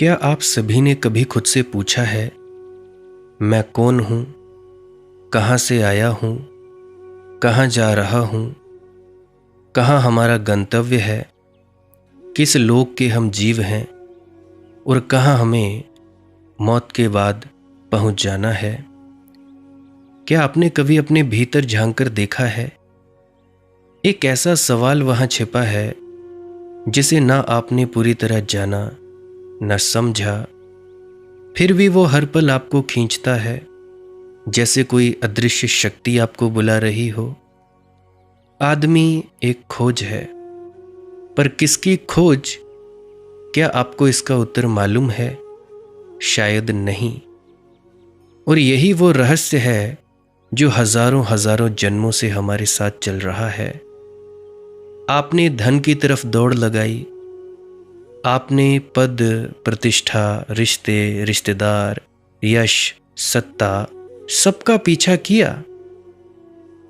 क्या आप सभी ने कभी खुद से पूछा है, मैं कौन हूँ, कहाँ से आया हूँ, कहाँ जा रहा हूँ, कहाँ हमारा गंतव्य है, किस लोक के हम जीव हैं और कहाँ हमें मौत के बाद पहुँच जाना है? क्या आपने कभी अपने भीतर झांक कर देखा है? एक ऐसा सवाल वहाँ छिपा है जिसे ना आपने पूरी तरह जाना न समझा, फिर भी वो हर पल आपको खींचता है, जैसे कोई अदृश्य शक्ति आपको बुला रही हो। आदमी एक खोज है, पर किसकी खोज? क्या आपको इसका उत्तर मालूम है? शायद नहीं। और यही वो रहस्य है जो हजारों हजारों जन्मों से हमारे साथ चल रहा है। आपने धन की तरफ दौड़ लगाई, आपने पद, प्रतिष्ठा, रिश्ते, रिश्तेदार, यश, सत्ता, सबका पीछा किया,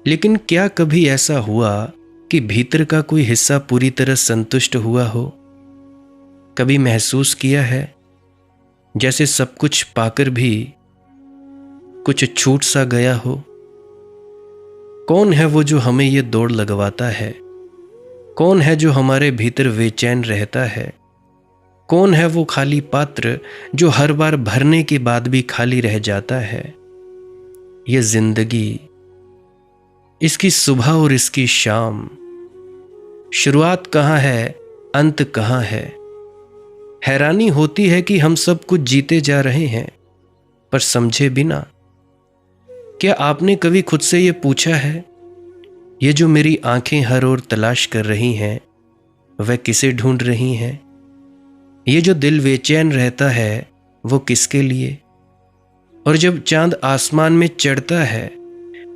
लेकिन क्या कभी ऐसा हुआ कि भीतर का कोई हिस्सा पूरी तरह संतुष्ट हुआ हो? कभी महसूस किया है जैसे सब कुछ पाकर भी कुछ छूट सा गया हो? कौन है वो जो हमें ये दौड़ लगवाता है? कौन है जो हमारे भीतर बेचैन रहता है? कौन है वो खाली पात्र जो हर बार भरने के बाद भी खाली रह जाता है? ये जिंदगी, इसकी सुबह और इसकी शाम, शुरुआत कहाँ है, अंत कहाँ है? हैरानी होती है कि हम सब कुछ जीते जा रहे हैं, पर समझे बिना। क्या आपने कभी खुद से ये पूछा है, ये जो मेरी आंखें हर ओर तलाश कर रही हैं, वह किसे ढूंढ रही हैं? ये जो दिल बेचैन रहता है, वो किसके लिए? और जब चांद आसमान में चढ़ता है,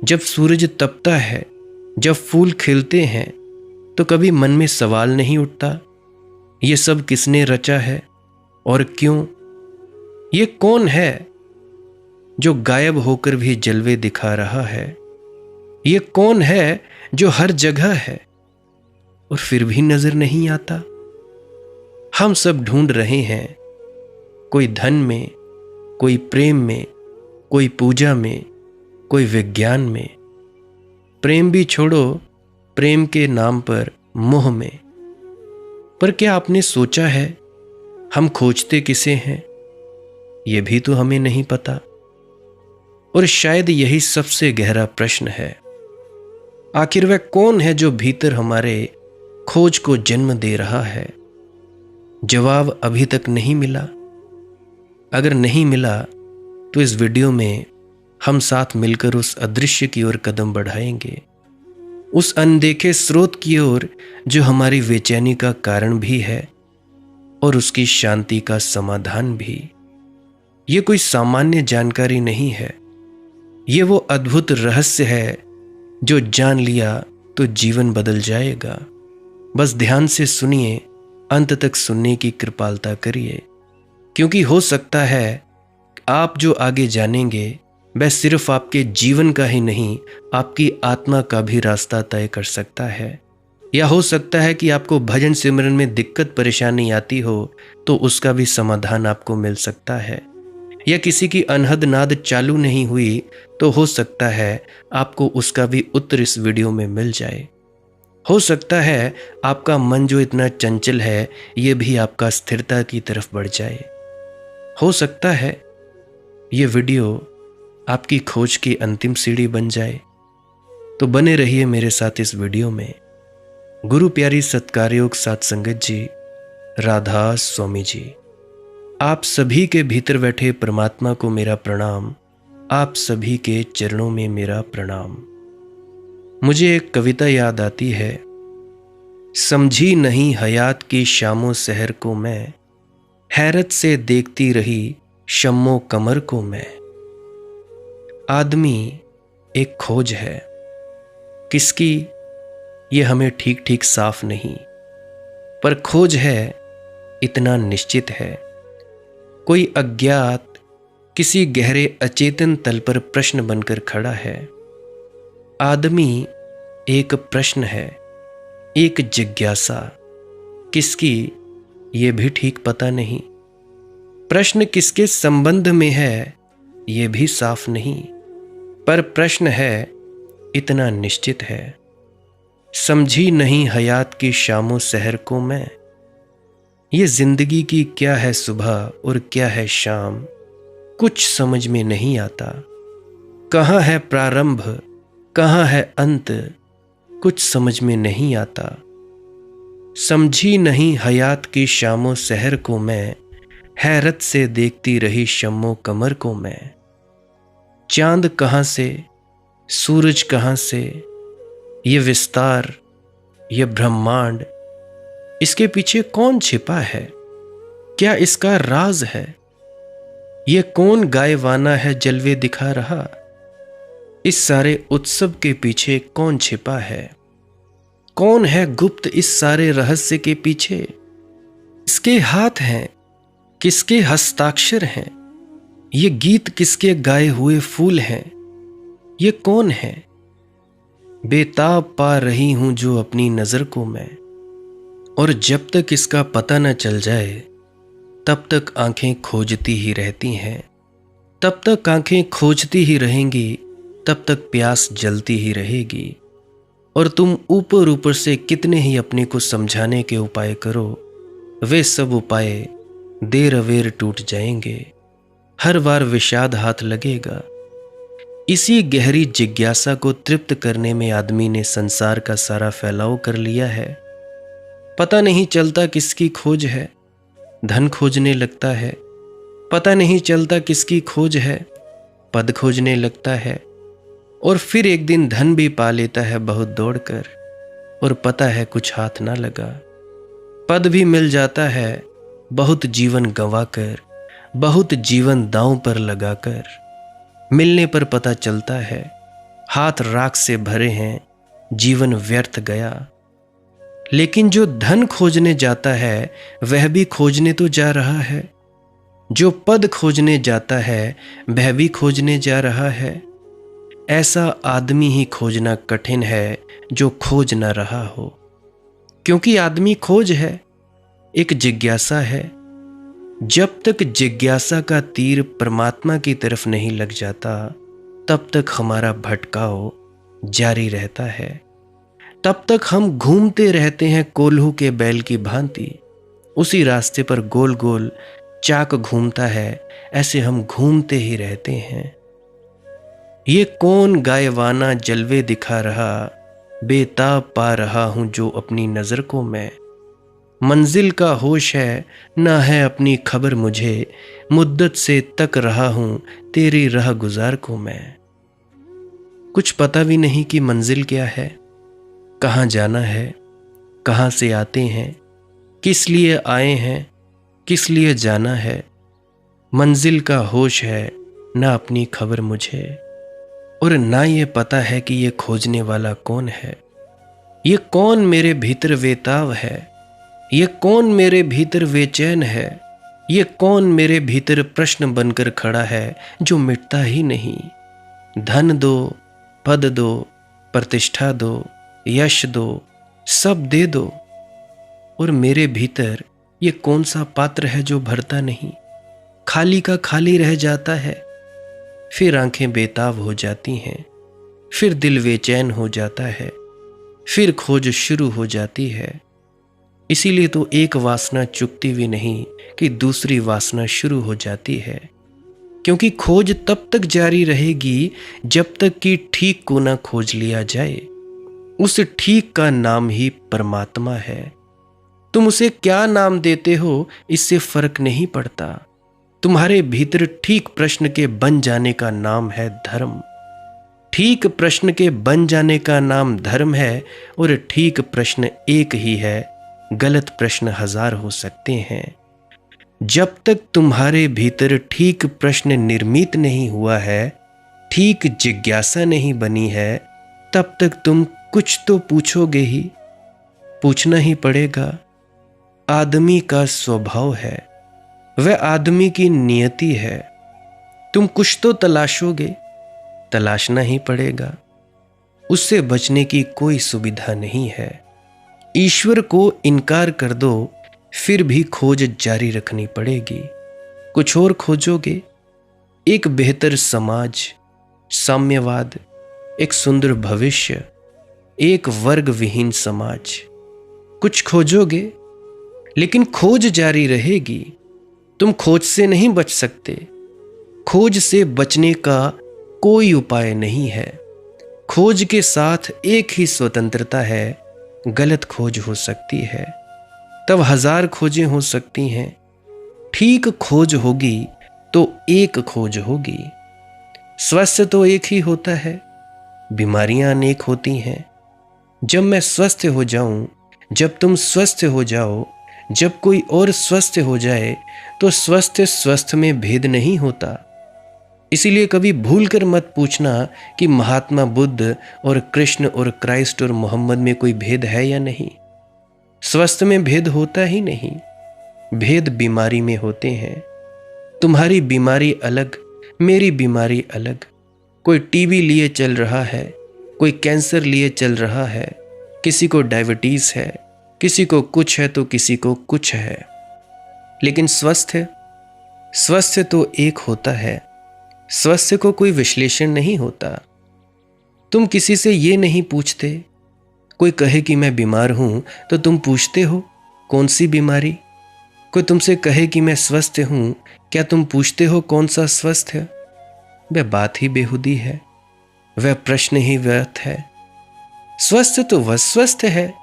जब सूरज तपता है, जब फूल खिलते हैं, तो कभी मन में सवाल नहीं उठता, ये सब किसने रचा है और क्यों? ये कौन है जो गायब होकर भी जलवे दिखा रहा है? ये कौन है जो हर जगह है और फिर भी नजर नहीं आता? हम सब ढूंढ रहे हैं, कोई धन में, कोई प्रेम में, कोई पूजा में, कोई विज्ञान में। प्रेम भी छोड़ो, प्रेम के नाम पर मोह में। पर क्या आपने सोचा है, हम खोजते किसे हैं? यह भी तो हमें नहीं पता। और शायद यही सबसे गहरा प्रश्न है, आखिर वह कौन है जो भीतर हमारे खोज को जन्म दे रहा है? जवाब अभी तक नहीं मिला। अगर नहीं मिला तो इस वीडियो में हम साथ मिलकर उस अदृश्य की ओर कदम बढ़ाएंगे, उस अनदेखे स्रोत की ओर जो हमारी बेचैनी का कारण भी है और उसकी शांति का समाधान भी। ये कोई सामान्य जानकारी नहीं है, ये वो अद्भुत रहस्य है जो जान लिया तो जीवन बदल जाएगा। बस ध्यान से सुनिए, अंत तक सुनने की कृपालता करिए, क्योंकि हो सकता है आप जो आगे जानेंगे वह सिर्फ आपके जीवन का ही नहीं, आपकी आत्मा का भी रास्ता तय कर सकता है। या हो सकता है कि आपको भजन सिमरन में दिक्कत परेशानी आती हो तो उसका भी समाधान आपको मिल सकता है। या किसी की अनहद नाद चालू नहीं हुई तो हो सकता है आपको उसका भी उत्तर इस वीडियो में मिल जाए। हो सकता है आपका मन जो इतना चंचल है, ये भी आपका स्थिरता की तरफ बढ़ जाए। हो सकता है ये वीडियो आपकी खोज की अंतिम सीढ़ी बन जाए। तो बने रहिए मेरे साथ इस वीडियो में। गुरु प्यारी सत्कारयोग सत्संगत जी, राधा स्वामी जी, आप सभी के भीतर बैठे परमात्मा को मेरा प्रणाम, आप सभी के चरणों में मेरा प्रणाम। मुझे एक कविता याद आती है, समझी नहीं हयात की शामों सहर को मैं, हैरत से देखती रही शम्मो कमर को मैं। आदमी एक खोज है, किसकी ये हमें ठीक ठीक साफ नहीं, पर खोज है इतना निश्चित है। कोई अज्ञात किसी गहरे अचेतन तल पर प्रश्न बनकर खड़ा है। आदमी एक प्रश्न है, एक जिज्ञासा, किसकी ये भी ठीक पता नहीं। प्रश्न किसके संबंध में है ये भी साफ नहीं, पर प्रश्न है इतना निश्चित है। समझी नहीं हयात की शामों सहर को मैं, ये जिंदगी की क्या है सुबह और क्या है शाम, कुछ समझ में नहीं आता। कहाँ है प्रारंभ कहाँ है अंत, कुछ समझ में नहीं आता। समझी नहीं हयात की शामों सहर को मैं, हैरत से देखती रही शम्मो कमर को मैं। चांद कहाँ से सूरज कहाँ से, ये विस्तार ये ब्रह्मांड, इसके पीछे कौन छिपा है, क्या इसका राज है। ये कौन गायवाना है जलवे दिखा रहा, इस सारे उत्सव के पीछे कौन छिपा है। कौन है गुप्त इस सारे रहस्य के पीछे, किसके हाथ हैं किसके हस्ताक्षर हैं, ये गीत किसके गाए हुए फूल हैं। ये कौन है बेताब पा रही हूं जो अपनी नजर को मैं, और जब तक इसका पता न चल जाए तब तक आंखें खोजती ही रहती हैं। तब तक आंखें खोजती ही रहेंगी, तब तक प्यास जलती ही रहेगी। और तुम ऊपर ऊपर से कितने ही अपने को समझाने के उपाय करो, वे सब उपाय देर अवेर टूट जाएंगे। हर बार विषाद हाथ लगेगा। इसी गहरी जिज्ञासा को तृप्त करने में आदमी ने संसार का सारा फैलाव कर लिया है। पता नहीं चलता किसकी खोज है, धन खोजने लगता है। पता नहीं चलता किसकी खोज है, पद खोजने लगता है। और फिर एक दिन धन भी पा लेता है बहुत दौड़कर, और पता है कुछ हाथ ना लगा। पद भी मिल जाता है बहुत जीवन गंवाकर, बहुत जीवन दांव पर लगाकर। मिलने पर पता चलता है हाथ राख से भरे हैं, जीवन व्यर्थ गया। लेकिन जो धन खोजने जाता है वह भी खोजने तो जा रहा है, जो पद खोजने जाता है वह भी खोजने जा रहा है। ऐसा आदमी ही खोजना कठिन है जो खोज न रहा हो, क्योंकि आदमी खोज है, एक जिज्ञासा है। जब तक जिज्ञासा का तीर परमात्मा की तरफ नहीं लग जाता तब तक हमारा भटकाव जारी रहता है। तब तक हम घूमते रहते हैं कोल्हू के बैल की भांति। उसी रास्ते पर गोल गोल चाक घूमता है, ऐसे हम घूमते ही रहते हैं। ये कौन गायवाना जलवे दिखा रहा, बेताब पा रहा हूं जो अपनी नजर को मैं। मंजिल का होश है ना है अपनी खबर मुझे, मुद्दत से तक रहा हूं तेरी राह गुजार को मैं। कुछ पता भी नहीं कि मंजिल क्या है, कहाँ जाना है, कहाँ से आते हैं, किस लिए आए हैं, किस लिए जाना है। मंजिल का होश है ना अपनी खबर मुझे, और ना ये पता है कि ये खोजने वाला कौन है। ये कौन मेरे भीतर बेताब है, ये कौन मेरे भीतर बेचैन है। ये कौन मेरे भीतर प्रश्न बनकर खड़ा है जो मिटता ही नहीं। धन दो, पद दो, प्रतिष्ठा दो, यश दो, सब दे दो, और मेरे भीतर ये कौन सा पात्र है जो भरता नहीं, खाली का खाली रह जाता है। फिर आंखें बेताब हो जाती हैं, फिर दिल बेचैन हो जाता है, फिर खोज शुरू हो जाती है। इसीलिए तो एक वासना चुकती भी नहीं कि दूसरी वासना शुरू हो जाती है, क्योंकि खोज तब तक जारी रहेगी जब तक कि ठीक को ना खोज लिया जाए। उस ठीक का नाम ही परमात्मा है। तुम उसे क्या नाम देते हो इससे फर्क नहीं पड़ता। तुम्हारे भीतर ठीक प्रश्न के बन जाने का नाम है धर्म। ठीक प्रश्न के बन जाने का नाम धर्म है, और ठीक प्रश्न एक ही है, गलत प्रश्न हजार हो सकते हैं। जब तक तुम्हारे भीतर ठीक प्रश्न निर्मित नहीं हुआ है, ठीक जिज्ञासा नहीं बनी है, तब तक तुम कुछ तो पूछोगे ही, पूछना ही पड़ेगा। आदमी का स्वभाव है, वह आदमी की नियति है। तुम कुछ तो तलाशोगे, तलाशना ही पड़ेगा। उससे बचने की कोई सुविधा नहीं है। ईश्वर को इनकार कर दो, फिर भी खोज जारी रखनी पड़ेगी। कुछ और खोजोगे, एक बेहतर समाज, साम्यवाद, एक सुंदर भविष्य, एक वर्ग विहीन समाज। कुछ खोजोगे, लेकिन खोज जारी रहेगी। तुम खोज से नहीं बच सकते। खोज से बचने का कोई उपाय नहीं है। खोज के साथ एक ही स्वतंत्रता है, गलत खोज हो सकती है, तब 1000 खोजें हो सकती हैं। ठीक खोज होगी तो एक खोज होगी। स्वस्थ तो एक ही होता है, बीमारियां अनेक होती हैं। जब मैं स्वस्थ हो जाऊं, जब तुम स्वस्थ हो जाओ, जब कोई और स्वस्थ हो जाए, तो स्वस्थ में भेद नहीं होता। इसीलिए कभी भूल कर मत पूछना कि महात्मा बुद्ध और कृष्ण और क्राइस्ट और मोहम्मद में कोई भेद है या नहीं। स्वस्थ में भेद होता ही नहीं। भेद बीमारी में होते हैं। तुम्हारी बीमारी अलग, मेरी बीमारी अलग। कोई टीबी लिए चल रहा है, कोई कैंसर लिए चल रहा है, किसी को डायबिटीज है, किसी को कुछ है तो किसी को कुछ है। लेकिन स्वस्थ तो एक होता है। स्वस्थ को कोई विश्लेषण नहीं होता। तुम किसी से ये नहीं पूछते। कोई कहे कि मैं बीमार हूं तो तुम पूछते हो कौन सी बीमारी। कोई तुमसे कहे कि मैं स्वस्थ हूं, क्या तुम पूछते हो कौन सा स्वस्थ है। वह बात ही बेहुदी है, वह प्रश्न ही व्यर्थ है। स्वस्थ तो वह स्वस्थ है।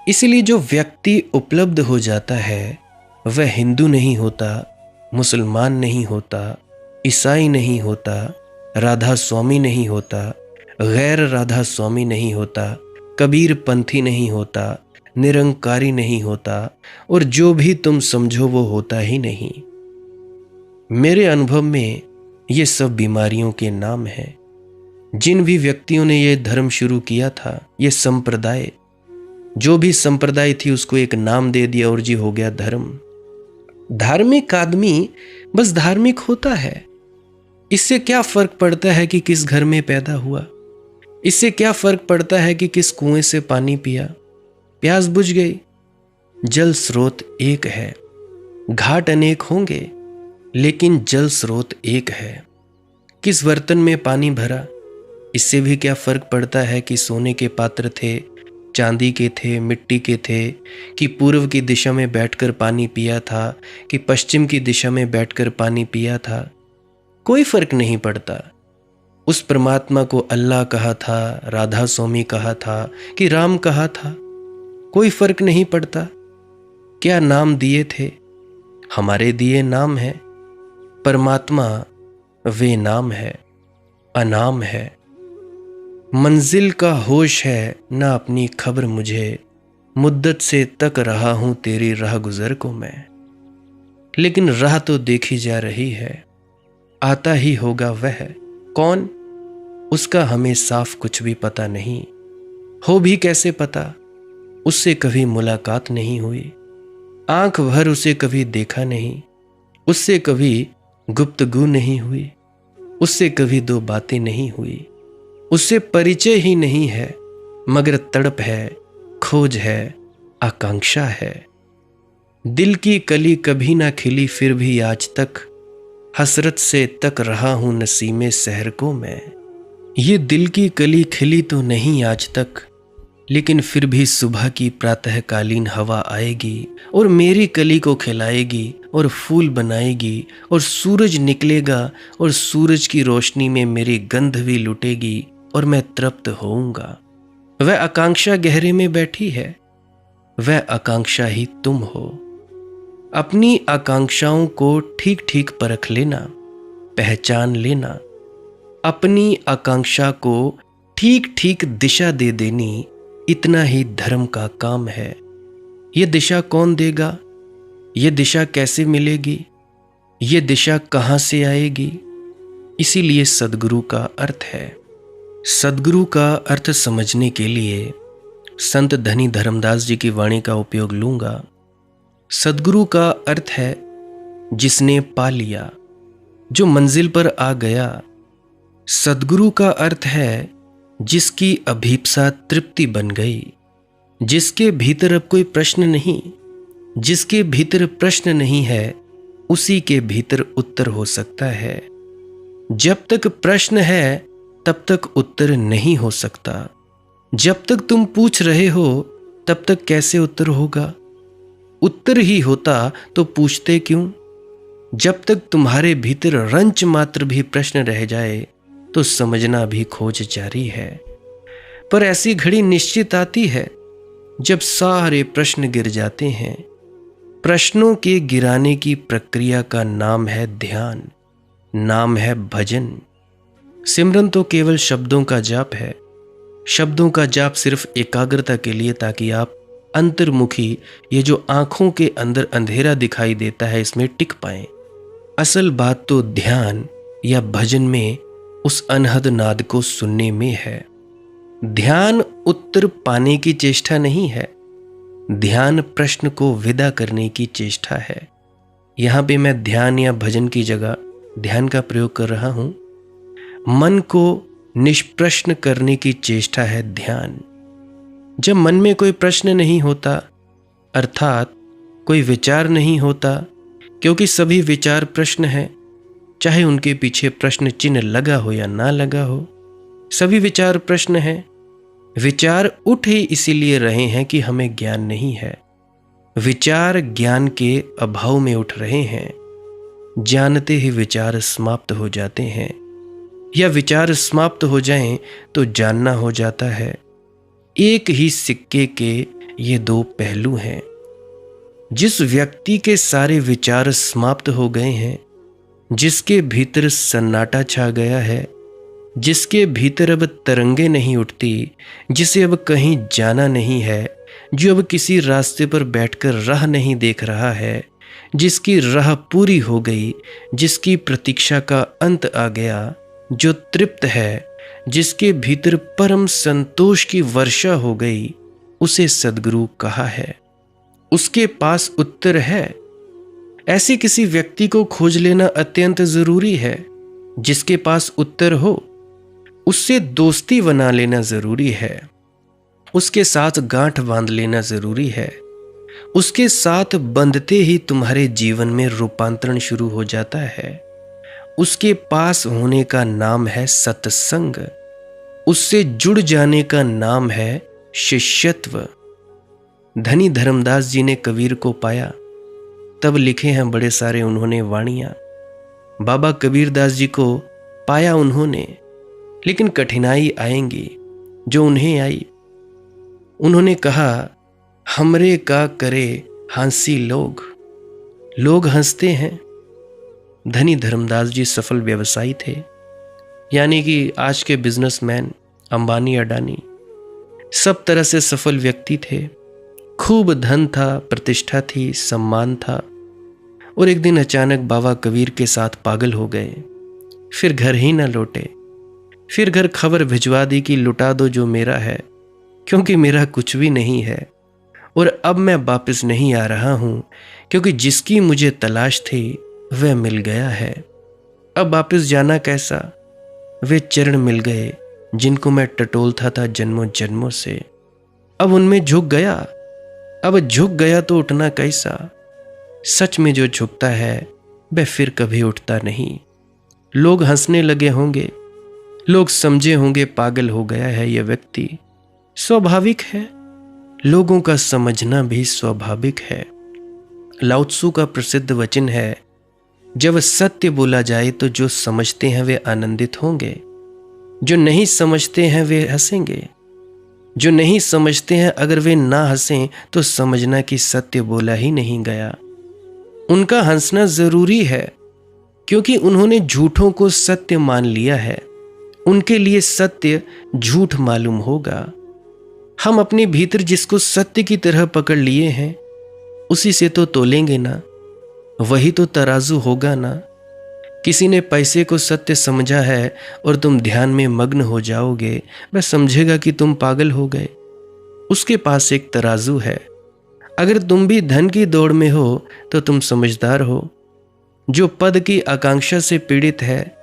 इसलिए जो व्यक्ति उपलब्ध हो जाता है वह हिंदू नहीं होता, मुसलमान नहीं होता, ईसाई नहीं होता, राधा स्वामी नहीं होता, गैर राधा स्वामी नहीं होता, कबीर पंथी नहीं होता, निरंकारी नहीं होता, और जो भी तुम समझो वो होता ही नहीं। मेरे अनुभव में ये सब बीमारियों के नाम हैं। जिन भी व्यक्तियों ने ये धर्म शुरू किया था, ये संप्रदाय, जो भी संप्रदाय थी उसको एक नाम दे दिया और जी हो गया धर्म। धार्मिक आदमी बस धार्मिक होता है। इससे क्या फर्क पड़ता है कि किस घर में पैदा हुआ। इससे क्या फर्क पड़ता है कि किस कुएं से पानी पिया। प्यास बुझ गई। जल स्रोत एक है। घाट अनेक होंगे, लेकिन जल स्रोत एक है। किस बर्तन में पानी भरा, इससे भी क्या फर्क पड़ता है कि सोने के पात्र थे, चांदी के थे, मिट्टी के थे, कि पूर्व की दिशा में बैठकर पानी पिया था, कि पश्चिम की दिशा में बैठकर पानी पिया था। कोई फर्क नहीं पड़ता। उस परमात्मा को अल्लाह कहा था, राधा स्वामी कहा था, कि राम कहा था, कोई फर्क नहीं पड़ता। क्या नाम दिए थे, हमारे दिए नाम है। परमात्मा वे नाम है, अनाम है। मंजिल का होश है ना अपनी खबर मुझे, मुद्दत से तक रहा हूं तेरी राह गुजर को मैं। लेकिन राह तो देखी जा रही है। आता ही होगा वह कौन, उसका हमें साफ कुछ भी पता नहीं। हो भी कैसे पता, उससे कभी मुलाकात नहीं हुई। आंख भर उसे कभी देखा नहीं, उससे कभी गुफ्तगू नहीं हुई, उससे कभी दो बातें नहीं हुई। उससे परिचय ही नहीं है, मगर तड़प है, खोज है, आकांक्षा है। दिल की कली कभी ना खिली फिर भी आज तक, हसरत से तक रहा हूं नसीमे सहर को मैं। ये दिल की कली खिली तो नहीं आज तक, लेकिन फिर भी सुबह की प्रातःकालीन हवा आएगी और मेरी कली को खिलाएगी और फूल बनाएगी, और सूरज निकलेगा और सूरज की रोशनी में मेरी गंध भी लुटेगी और मैं तृप्त होऊंगा। वह आकांक्षा गहरे में बैठी है, वह आकांक्षा ही तुम हो। अपनी आकांक्षाओं को ठीक ठीक परख लेना, पहचान लेना। अपनी आकांक्षा को ठीक ठीक दिशा दे देनी, इतना ही धर्म का काम है। ये दिशा कौन देगा, ये दिशा कैसे मिलेगी, ये दिशा कहाँ से आएगी। इसीलिए सद्गुरु का अर्थ है। सद्गुरु का अर्थ समझने के लिए संत धनी धर्मदास जी की वाणी का उपयोग लूंगा। सद्गुरु का अर्थ है जिसने पा लिया, जो मंजिल पर आ गया। सद्गुरु का अर्थ है जिसकी अभीप्सा तृप्ति बन गई, जिसके भीतर अब कोई प्रश्न नहीं। जिसके भीतर प्रश्न नहीं है उसी के भीतर उत्तर हो सकता है। जब तक प्रश्न है तब तक उत्तर नहीं हो सकता। जब तक तुम पूछ रहे हो तब तक कैसे उत्तर होगा? उत्तर ही होता तो पूछते क्यों? जब तक तुम्हारे भीतर रंच मात्र भी प्रश्न रह जाए तो समझना भी खोज जारी है। पर ऐसी घड़ी निश्चित आती है जब सारे प्रश्न गिर जाते हैं। प्रश्नों के गिराने की प्रक्रिया का नाम है ध्यान, नाम है भजन। सिमरन तो केवल शब्दों का जाप है। शब्दों का जाप सिर्फ एकाग्रता के लिए, ताकि आप अंतर्मुखी, ये जो आंखों के अंदर अंधेरा दिखाई देता है, इसमें टिक पाएं। असल बात तो ध्यान या भजन में उस अनहद नाद को सुनने में है। ध्यान उत्तर पाने की चेष्टा नहीं है, ध्यान प्रश्न को विदा करने की चेष्टा है। यहां पे मैं ध्यान या भजन की जगह ध्यान का प्रयोग कर रहा हूं। मन को निष्प्रश्न करने की चेष्टा है ध्यान। जब मन में कोई प्रश्न नहीं होता, अर्थात कोई विचार नहीं होता, क्योंकि सभी विचार प्रश्न है, चाहे उनके पीछे प्रश्न चिन्ह लगा हो या ना लगा हो, सभी विचार प्रश्न है। विचार उठ ही इसीलिए रहे हैं कि हमें ज्ञान नहीं है। विचार ज्ञान के अभाव में उठ रहे हैं। जानते ही विचार समाप्त हो जाते हैं, या विचार समाप्त हो जाएं तो जानना हो जाता है। एक ही सिक्के के ये दो पहलू हैं। जिस व्यक्ति के सारे विचार समाप्त हो गए हैं, जिसके भीतर सन्नाटा छा गया है, जिसके भीतर अब तरंगे नहीं उठती, जिसे अब कहीं जाना नहीं है, जो अब किसी रास्ते पर बैठकर राह नहीं देख रहा है, जिसकी राह पूरी हो गई, जिसकी प्रतीक्षा का अंत आ गया, जो तृप्त है, जिसके भीतर परम संतोष की वर्षा हो गई, उसे सद्गुरु कहा है। उसके पास उत्तर है। ऐसे किसी व्यक्ति को खोज लेना अत्यंत जरूरी है। जिसके पास उत्तर हो, उससे दोस्ती बना लेना जरूरी है। उसके साथ गांठ बांध लेना जरूरी है। उसके साथ बंधते ही तुम्हारे जीवन में रूपांतरण शुरू हो जाता है। उसके पास होने का नाम है सत्संग। उससे जुड़ जाने का नाम है शिष्यत्व। धनी धर्मदास जी ने कबीर को पाया, तब लिखे हैं बड़े सारे उन्होंने वाणियां। बाबा कबीरदास जी को पाया उन्होंने, लेकिन कठिनाई आएंगी जो उन्हें आई। उन्होंने कहा, हमरे का करे हंसी लोग, लोग हंसते हैं। धनी धर्मदास जी सफल व्यवसायी थे, यानी कि आज के बिजनेसमैन अंबानी अडानी सब तरह से सफल व्यक्ति थे। खूब धन था, प्रतिष्ठा थी, सम्मान था। और एक दिन अचानक बाबा कबीर के साथ पागल हो गए। फिर घर ही ना लौटे। फिर घर खबर भिजवा दी कि लुटा दो जो मेरा है, क्योंकि मेरा कुछ भी नहीं है। और अब मैं वापस नहीं आ रहा हूं, क्योंकि जिसकी मुझे तलाश थी वह मिल गया है। अब वापस जाना कैसा? वे चरण मिल गए जिनको मैं टटोलता था जन्मों जन्मों से। अब उनमें झुक गया। अब झुक गया तो उठना कैसा? सच में जो झुकता है वह फिर कभी उठता नहीं। लोग हंसने लगे होंगे, लोग समझे होंगे पागल हो गया है यह व्यक्ति। स्वाभाविक है, लोगों का समझना भी स्वाभाविक है। लाओ त्सु का प्रसिद्ध वचन है, जब सत्य बोला जाए तो जो समझते हैं वे आनंदित होंगे, जो नहीं समझते हैं वे हंसेंगे। जो नहीं समझते हैं अगर वे ना हंसें तो समझना कि सत्य बोला ही नहीं गया। उनका हंसना जरूरी है, क्योंकि उन्होंने झूठों को सत्य मान लिया है। उनके लिए सत्य झूठ मालूम होगा। हम अपने भीतर जिसको सत्य की तरह पकड़ लिए हैं, उसी से तो तोलेंगे ना, वही तो तराजू होगा ना। किसी ने पैसे को सत्य समझा है और तुम ध्यान में मग्न हो जाओगे, वह समझेगा कि तुम पागल हो गए। उसके पास एक तराजू है। अगर तुम भी धन की दौड़ में हो तो तुम समझदार हो। जो पद की आकांक्षा से पीड़ित है,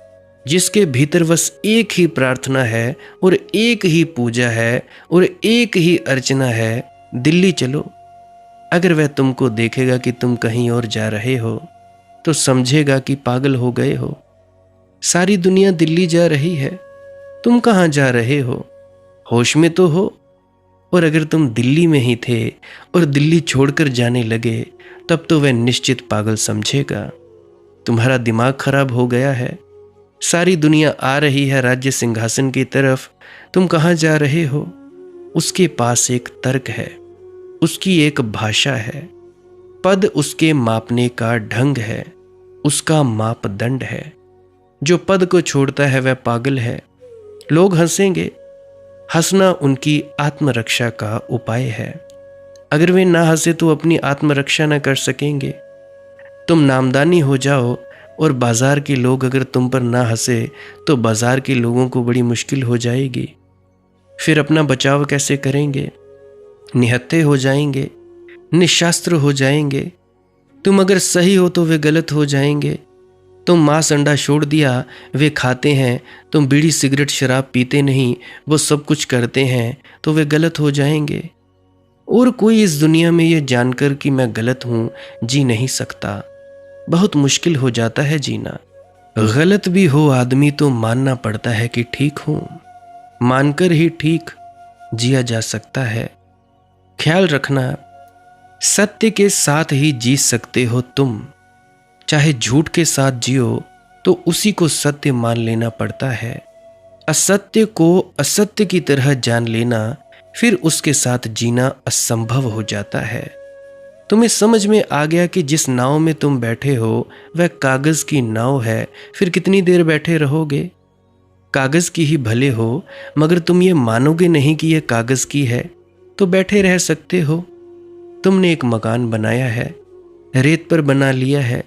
जिसके भीतर बस एक ही प्रार्थना है और एक ही पूजा है और एक ही अर्चना है, दिल्ली चलो। अगर वह तुमको देखेगा कि तुम कहीं और जा रहे हो तो समझेगा कि पागल हो गए हो। सारी दुनिया दिल्ली जा रही है, तुम कहाँ जा रहे हो? होश में तो हो। और अगर तुम दिल्ली में ही थे और दिल्ली छोड़कर जाने लगे, तब तो वह निश्चित पागल समझेगा। तुम्हारा दिमाग खराब हो गया है। सारी दुनिया आ रही है राज्य सिंहासन की तरफ, तुम कहाँ जा रहे हो? उसके पास एक तर्क है, उसकी एक भाषा है, पद उसके मापने का ढंग है, उसका मापदंड है। जो पद को छोड़ता है वह पागल है। लोग हंसेंगे, हंसना उनकी आत्मरक्षा का उपाय है। अगर वे ना हंसे तो अपनी आत्मरक्षा न कर सकेंगे। तुम नामदानी हो जाओ और बाजार के लोग अगर तुम पर ना हंसे तो बाजार के लोगों को बड़ी मुश्किल हो जाएगी। फिर अपना बचाव कैसे करेंगे? निहत्थे हो जाएंगे, निशास्त्र हो जाएंगे। तुम अगर सही हो तो वे गलत हो जाएंगे। तुम मांस अंडा छोड़ दिया, वे खाते हैं। तुम बीड़ी सिगरेट शराब पीते नहीं, वो सब कुछ करते हैं, तो वे गलत हो जाएंगे। और कोई इस दुनिया में यह जानकर कि मैं गलत हूं जी नहीं सकता। बहुत मुश्किल हो जाता है जीना। गलत भी हो आदमी तो मानना पड़ता है कि ठीक हूं। मानकर ही ठीक जिया जा सकता है। ख्याल रखना, सत्य के साथ ही जी सकते हो तुम। चाहे झूठ के साथ जियो तो उसी को सत्य मान लेना पड़ता है। असत्य को असत्य की तरह जान लेना, फिर उसके साथ जीना असंभव हो जाता है। तुम्हें समझ में आ गया कि जिस नाव में तुम बैठे हो वह कागज की नाव है, फिर कितनी देर बैठे रहोगे? कागज की ही भले हो, मगर तुम ये मानोगे नहीं कि यह कागज की है, तो बैठे रह सकते हो। तुमने एक मकान बनाया है, रेत पर बना लिया है।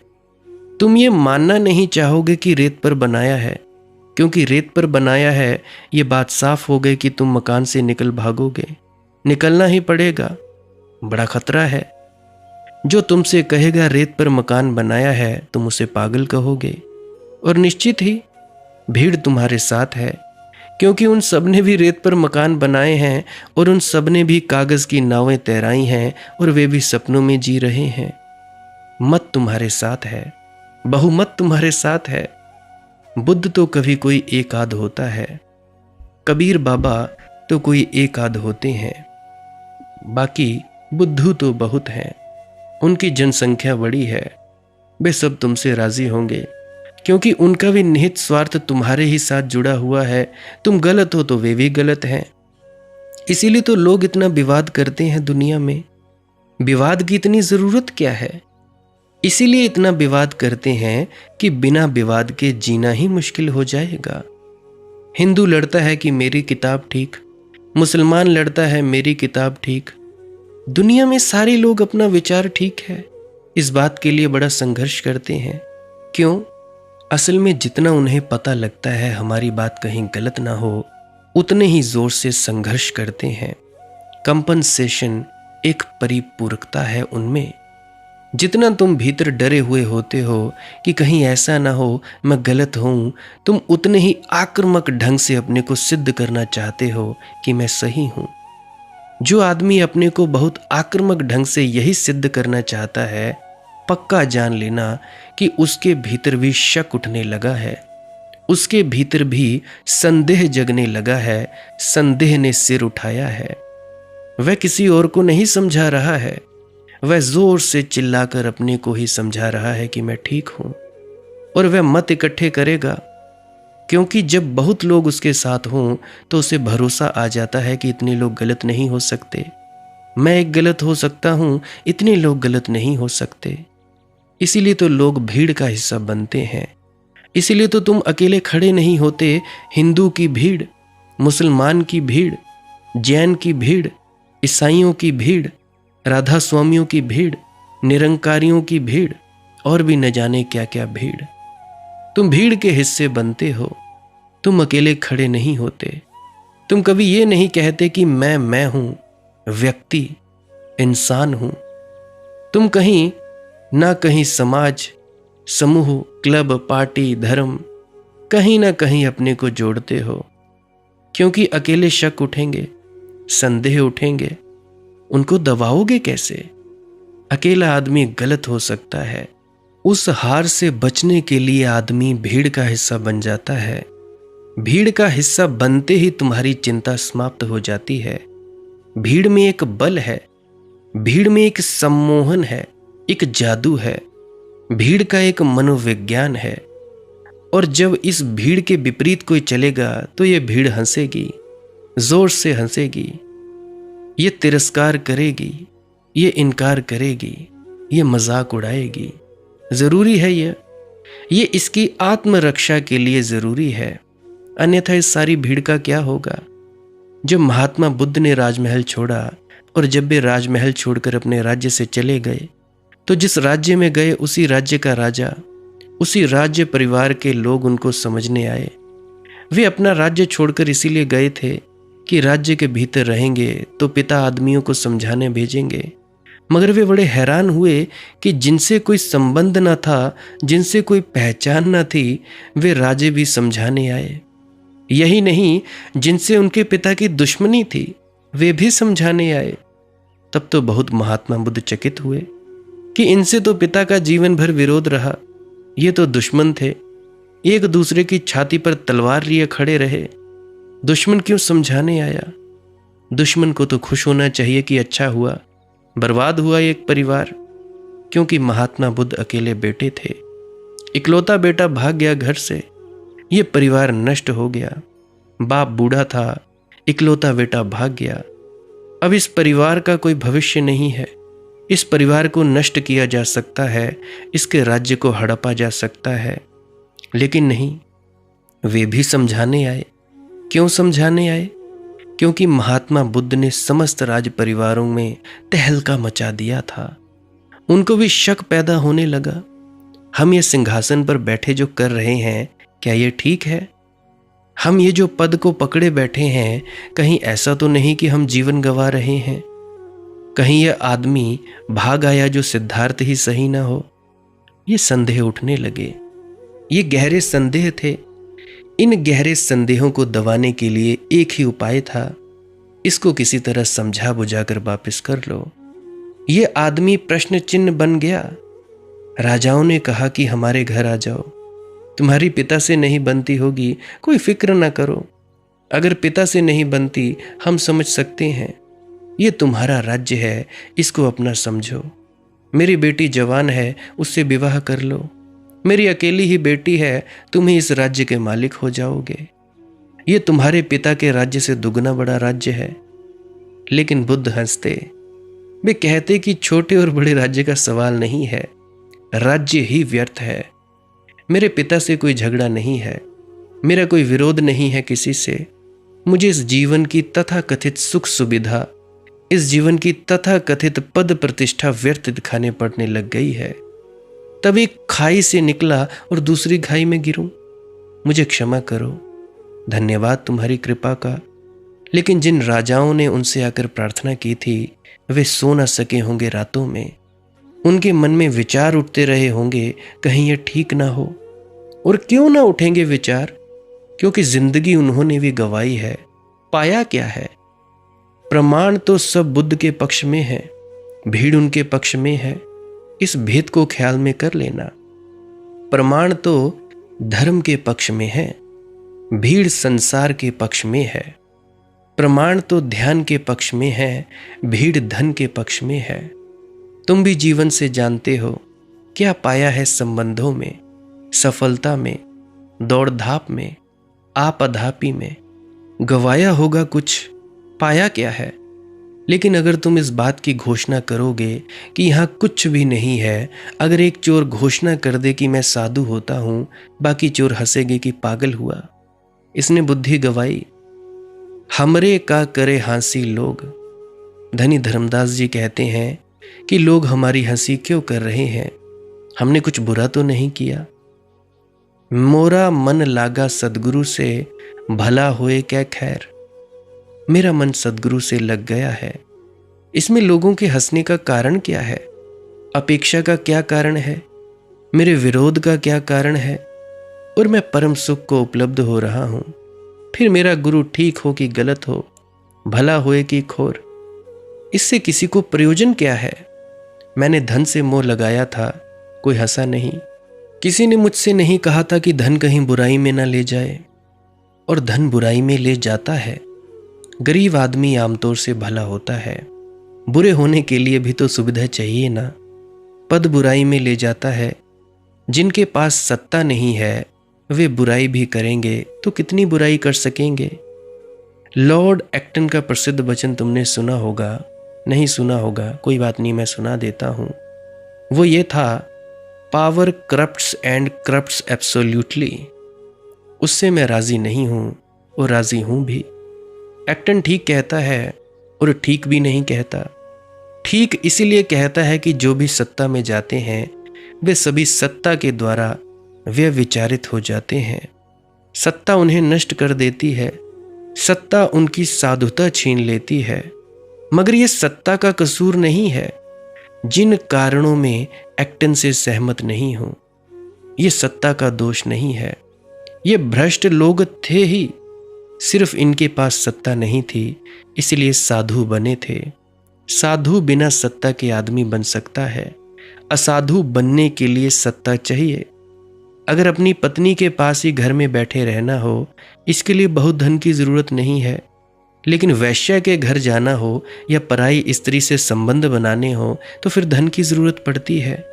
तुम ये मानना नहीं चाहोगे कि रेत पर बनाया है, क्योंकि रेत पर बनाया है ये बात साफ हो गई कि तुम मकान से निकल भागोगे। निकलना ही पड़ेगा, बड़ा खतरा है। जो तुमसे कहेगा रेत पर मकान बनाया है, तुम उसे पागल कहोगे। और निश्चित ही भीड़ तुम्हारे साथ है, क्योंकि उन सब ने भी रेत पर मकान बनाए हैं और उन सब ने भी कागज की नावें तैराई हैं और वे भी सपनों में जी रहे हैं। मत तुम्हारे साथ है, बहुमत तुम्हारे साथ है। बुद्ध तो कभी कोई एक आध होता है, कबीर बाबा तो कोई एक आध होते हैं, बाकी बुद्धू तो बहुत हैं। उनकी जनसंख्या बड़ी है। वे सब तुमसे राजी होंगे, क्योंकि उनका भी निहित स्वार्थ तुम्हारे ही साथ जुड़ा हुआ है। तुम गलत हो तो वे भी गलत हैं। इसीलिए तो लोग इतना विवाद करते हैं दुनिया में। विवाद की इतनी जरूरत क्या है? इसीलिए इतना विवाद करते हैं कि बिना विवाद के जीना ही मुश्किल हो जाएगा। हिंदू लड़ता है कि मेरी किताब ठीक, मुसलमान लड़ता है मेरी किताब ठीक। दुनिया में सारे लोग अपना विचार ठीक है, इस बात के लिए बड़ा संघर्ष करते हैं। क्यों? असल में जितना उन्हें पता लगता है हमारी बात कहीं गलत ना हो, उतने ही जोर से संघर्ष करते हैं। कंपनसेशन, एक परिपूरकता है उनमें। जितना तुम भीतर डरे हुए होते हो कि कहीं ऐसा ना हो मैं गलत हूं, तुम उतने ही आक्रामक ढंग से अपने को सिद्ध करना चाहते हो कि मैं सही हूं। जो आदमी अपने को बहुत आक्रामक ढंग से यही सिद्ध करना चाहता है, पक्का जान लेना कि उसके भीतर भी शक उठने लगा है, उसके भीतर भी संदेह जगने लगा है। संदेह ने सिर उठाया है। वह किसी और को नहीं समझा रहा है, वह जोर से चिल्लाकर अपने को ही समझा रहा है कि मैं ठीक हूं। और वह मत इकट्ठे करेगा, क्योंकि जब बहुत लोग उसके साथ हों तो उसे भरोसा आ जाता है कि इतने लोग गलत नहीं हो सकते। मैं एक गलत हो सकता हूं, इतने लोग गलत नहीं हो सकते। इसीलिए तो लोग भीड़ का हिस्सा बनते हैं। इसीलिए तो तुम अकेले खड़े नहीं होते। हिंदू की भीड़, मुसलमान की भीड़, जैन की भीड़, ईसाइयों की भीड़, राधा स्वामियों की भीड़, निरंकारियों की भीड़, और भी न जाने क्या क्या भीड़। तुम भीड़ के हिस्से बनते हो, तुम अकेले खड़े नहीं होते। तुम कभी ये नहीं कहते कि मैं हूं, व्यक्ति, इंसान हूं। तुम कहीं ना कहीं समाज, समूह, क्लब, पार्टी, धर्म, कहीं ना कहीं अपने को जोड़ते हो, क्योंकि अकेले शक उठेंगे, संदेह उठेंगे, उनको दबाओगे कैसे? अकेला आदमी गलत हो सकता है, उस हार से बचने के लिए आदमी भीड़ का हिस्सा बन जाता है। भीड़ का हिस्सा बनते ही तुम्हारी चिंता समाप्त हो जाती है। भीड़ में एक बल है, भीड़ में एक सम्मोहन है, एक जादू है, भीड़ का एक मनोविज्ञान है। और जब इस भीड़ के विपरीत कोई चलेगा तो ये भीड़ हंसेगी, जोर से हंसेगी, ये तिरस्कार करेगी, ये इनकार करेगी, ये मजाक उड़ाएगी। जरूरी है ये इसकी आत्मरक्षा के लिए जरूरी है, अन्यथा इस सारी भीड़ का क्या होगा। जब महात्मा बुद्ध ने राजमहल छोड़ा और जब वे राजमहल छोड़कर अपने राज्य से चले गए, तो जिस राज्य में गए उसी राज्य का राजा, उसी राज्य परिवार के लोग उनको समझने आए। वे अपना राज्य छोड़कर इसीलिए गए थे कि राज्य के भीतर रहेंगे तो पिता आदमियों को समझाने भेजेंगे। मगर वे बड़े हैरान हुए कि जिनसे कोई संबंध न था, जिनसे कोई पहचान न थी, वे राजे भी समझाने आए। यही नहीं, जिनसे उनके पिता की दुश्मनी थी वे भी समझाने आए। तब तो बहुत महात्मा बुद्ध चकित हुए कि इनसे तो पिता का जीवन भर विरोध रहा, ये तो दुश्मन थे, एक दूसरे की छाती पर तलवार लिए खड़े रहे। दुश्मन क्यों समझाने आया? दुश्मन को तो खुश होना चाहिए कि अच्छा हुआ, बर्बाद हुआ एक परिवार। क्योंकि महात्मा बुद्ध अकेले बेटे थे, इकलौता बेटा भाग गया घर से, ये परिवार नष्ट हो गया। बाप बूढ़ा था, इकलौता बेटा भाग गया। अब इस परिवार का कोई भविष्य नहीं है। इस परिवार को नष्ट किया जा सकता है, इसके राज्य को हड़पा जा सकता है। लेकिन नहीं, वे भी समझाने आए। क्यों समझाने आए? क्योंकि महात्मा बुद्ध ने समस्त राज परिवारों में तहलका मचा दिया था। उनको भी शक पैदा होने लगा, हम ये सिंहासन पर बैठे जो कर रहे हैं, क्या ये ठीक है? हम ये जो पद को पकड़े बैठे हैं, कहीं ऐसा तो नहीं कि हम जीवन गंवा रहे हैं? कहीं यह आदमी भाग आया जो सिद्धार्थ ही सही ना हो? ये संदेह उठने लगे। ये गहरे संदेह थे। इन गहरे संदेहों को दबाने के लिए एक ही उपाय था, इसको किसी तरह समझा बुझाकर वापस कर लो। ये आदमी प्रश्न चिन्ह बन गया। राजाओं ने कहा कि हमारे घर आ जाओ, तुम्हारी पिता से नहीं बनती होगी, कोई फिक्र ना करो। अगर पिता से नहीं बनती हम समझ सकते हैं, ये तुम्हारा राज्य है, इसको अपना समझो। मेरी बेटी जवान है, उससे विवाह कर लो। मेरी अकेली ही बेटी है, तुम ही इस राज्य के मालिक हो जाओगे। ये तुम्हारे पिता के राज्य से दुगना बड़ा राज्य है। लेकिन बुद्ध हंसते, वे कहते कि छोटे और बड़े राज्य का सवाल नहीं है, राज्य ही व्यर्थ है। मेरे पिता से कोई झगड़ा नहीं है, मेरा कोई विरोध नहीं है किसी से। मुझे इस जीवन की तथाकथित सुख सुविधा, इस जीवन की तथाकथित पद प्रतिष्ठा व्यर्थ दिखाने पड़ने लग गई है। तब एक खाई से निकला और दूसरी खाई में गिरूं। मुझे क्षमा करो, धन्यवाद तुम्हारी कृपा का। लेकिन जिन राजाओं ने उनसे आकर प्रार्थना की थी, वे सो न सके होंगे रातों में। उनके मन में विचार उठते रहे होंगे, कहीं यह ठीक ना हो। और क्यों ना उठेंगे विचार? क्योंकि जिंदगी उन्होंने भी गंवाई है। पाया क्या है? प्रमाण तो सब बुद्ध के पक्ष में है, भीड़ उनके पक्ष में है। इस भेद को ख्याल में कर लेना। प्रमाण तो धर्म के पक्ष में है, भीड़ संसार के पक्ष में है। प्रमाण तो ध्यान के पक्ष में है, भीड़ धन के पक्ष में है। तुम भी जीवन से जानते हो क्या पाया है संबंधों में, सफलता में, दौड़ धाप में, आपाधापी में। गवाया होगा कुछ, पाया क्या है? लेकिन अगर तुम इस बात की घोषणा करोगे कि यहाँ कुछ भी नहीं है, अगर एक चोर घोषणा कर दे कि मैं साधु होता हूं, बाकी चोर हंसेंगे कि पागल हुआ, इसने बुद्धि गवाई। हमरे का करे हंसी लोग। धनी धर्मदास जी कहते हैं कि लोग हमारी हंसी क्यों कर रहे हैं? हमने कुछ बुरा तो नहीं किया। मोरा मन लागा सदगुरु से, भला होए क्या खैर। मेरा मन सदगुरु से लग गया है। इसमें लोगों के हंसने का कारण क्या है? अपेक्षा का क्या कारण है? मेरे विरोध का क्या कारण है? और मैं परम सुख को उपलब्ध हो रहा हूं। फिर मेरा गुरु ठीक हो कि गलत हो, भला होए कि खोर, इससे किसी को प्रयोजन क्या है? मैंने धन से मोह लगाया था, कोई हंसा नहीं। किसी ने मुझसे नहीं कहा था कि धन कहीं बुराई में ना ले जाए, और धन बुराई में ले जाता है। गरीब आदमी आमतौर से भला होता है, बुरे होने के लिए भी तो सुविधा चाहिए ना। पद बुराई में ले जाता है। जिनके पास सत्ता नहीं है वे बुराई भी करेंगे तो कितनी बुराई कर सकेंगे। लॉर्ड एक्टन का प्रसिद्ध वचन तुमने सुना होगा, नहीं सुना होगा कोई बात नहीं, मैं सुना देता हूं। वो ये था, power corrupts and corrupts absolutely. उससे मैं राजी नहीं हूं और राजी हूं भी। एक्टन ठीक कहता है और ठीक भी नहीं कहता। ठीक इसीलिए कहता है कि जो भी सत्ता में जाते हैं वे सभी सत्ता के द्वारा व्यविचारित हो जाते हैं। सत्ता उन्हें नष्ट कर देती है, सत्ता उनकी साधुता छीन लेती है। मगर यह सत्ता का कसूर नहीं है। जिन कारणों में एक्टन से सहमत नहीं हूं, यह सत्ता का दोष नहीं है। ये भ्रष्ट लोग थे ही, सिर्फ इनके पास सत्ता नहीं थी, इसलिए साधु बने थे। साधु बिना सत्ता के आदमी बन सकता है, असाधु बनने के लिए सत्ता चाहिए। अगर अपनी पत्नी के पास ही घर में बैठे रहना हो, इसके लिए बहुत धन की जरूरत नहीं है। लेकिन वैश्या के घर जाना हो या पराई स्त्री से संबंध बनाने हो तो फिर धन की जरूरत पड़ती है।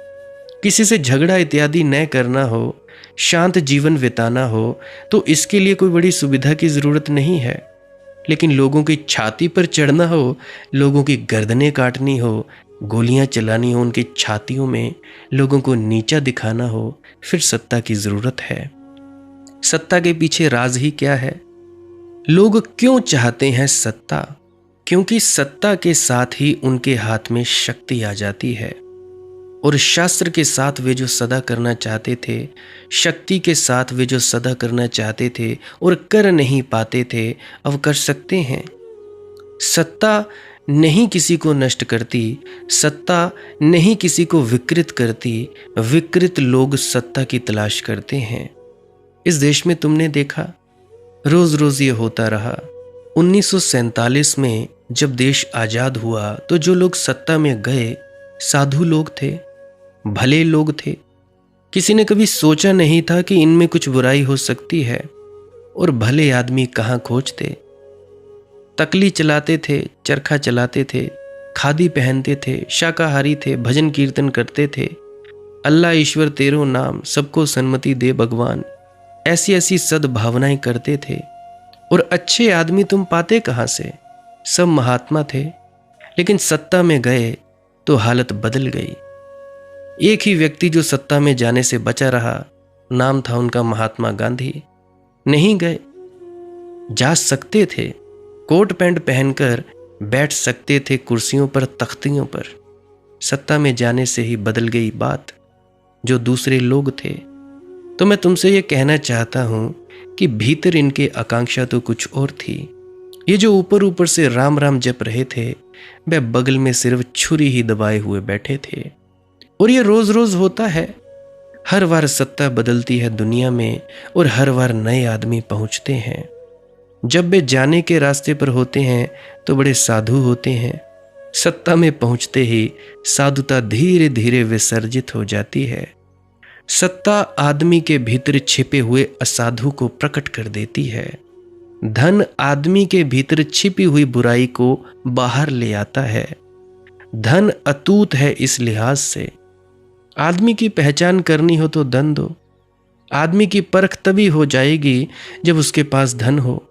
किसी से झगड़ा इत्यादि न करना हो, शांत जीवन बिताना हो तो इसके लिए कोई बड़ी सुविधा की जरूरत नहीं है। लेकिन लोगों की छाती पर चढ़ना हो, लोगों की गर्दनें काटनी हो, गोलियां चलानी हो उनकी छातियों में, लोगों को नीचा दिखाना हो, फिर सत्ता की जरूरत है। सत्ता के पीछे राज ही क्या है? लोग क्यों चाहते हैं सत्ता? क्योंकि सत्ता के साथ ही उनके हाथ में शक्ति आ जाती है, और शास्त्र के साथ वे जो सदा करना चाहते थे, शक्ति के साथ वे जो सदा करना चाहते थे और कर नहीं पाते थे, अब कर सकते हैं। सत्ता नहीं किसी को नष्ट करती, सत्ता नहीं किसी को विकृत करती, विकृत लोग सत्ता की तलाश करते हैं। इस देश में तुमने देखा, रोज रोज ये होता रहा। 1947 में जब देश आजाद हुआ तो जो लोग सत्ता में गए साधु लोग थे, भले लोग थे। किसी ने कभी सोचा नहीं था कि इनमें कुछ बुराई हो सकती है, और भले आदमी कहाँ खोजते। तकली चलाते थे, चरखा चलाते थे, खादी पहनते थे, शाकाहारी थे, भजन कीर्तन करते थे, अल्लाह ईश्वर तेरो नाम, सबको सन्मति दे भगवान, ऐसी ऐसी सद्भावनाएं करते थे। और अच्छे आदमी तुम पाते कहाँ से? सब महात्मा थे। लेकिन सत्ता में गए तो हालत बदल गई। एक ही व्यक्ति जो सत्ता में जाने से बचा रहा, नाम था उनका महात्मा गांधी। नहीं गए, जा सकते थे, कोट पैंट पहनकर बैठ सकते थे कुर्सियों पर, तख्तियों पर। सत्ता में जाने से ही बदल गई बात, जो दूसरे लोग थे। तो मैं तुमसे ये कहना चाहता हूं कि भीतर इनके आकांक्षा तो कुछ और थी। ये जो ऊपर ऊपर से राम राम जप रहे थे, वह बगल में सिर्फ छुरी ही दबाए हुए बैठे थे। और ये रोज रोज होता है। हर बार सत्ता बदलती है दुनिया में, और हर बार नए आदमी पहुंचते हैं। जब वे जाने के रास्ते पर होते हैं तो बड़े साधु होते हैं। सत्ता में पहुंचते ही साधुता धीरे धीरे विसर्जित हो जाती है। सत्ता आदमी के भीतर छिपे हुए असाधु को प्रकट कर देती है। धन आदमी के भीतर छिपी हुई बुराई को बाहर ले आता है। धन अतूत है इस लिहाज से। आदमी की पहचान करनी हो तो धन दो। आदमी की परख तभी हो जाएगी जब उसके पास धन हो।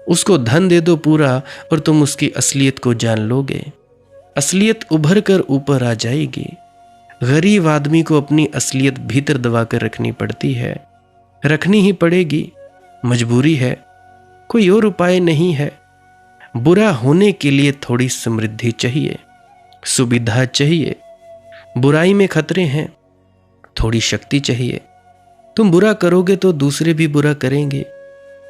उसको धन दे दो पूरा और तुम उसकी असलियत को जान लोगे। असलियत उभर कर ऊपर आ जाएगी। गरीब आदमी को अपनी असलियत भीतर दबा कर रखनी पड़ती है, रखनी ही पड़ेगी, मजबूरी है, कोई और उपाय नहीं है। बुरा होने के लिए थोड़ी समृद्धि चाहिए, सुविधा चाहिए। बुराई में खतरे हैं, थोड़ी शक्ति चाहिए। तुम बुरा करोगे तो दूसरे भी बुरा करेंगे।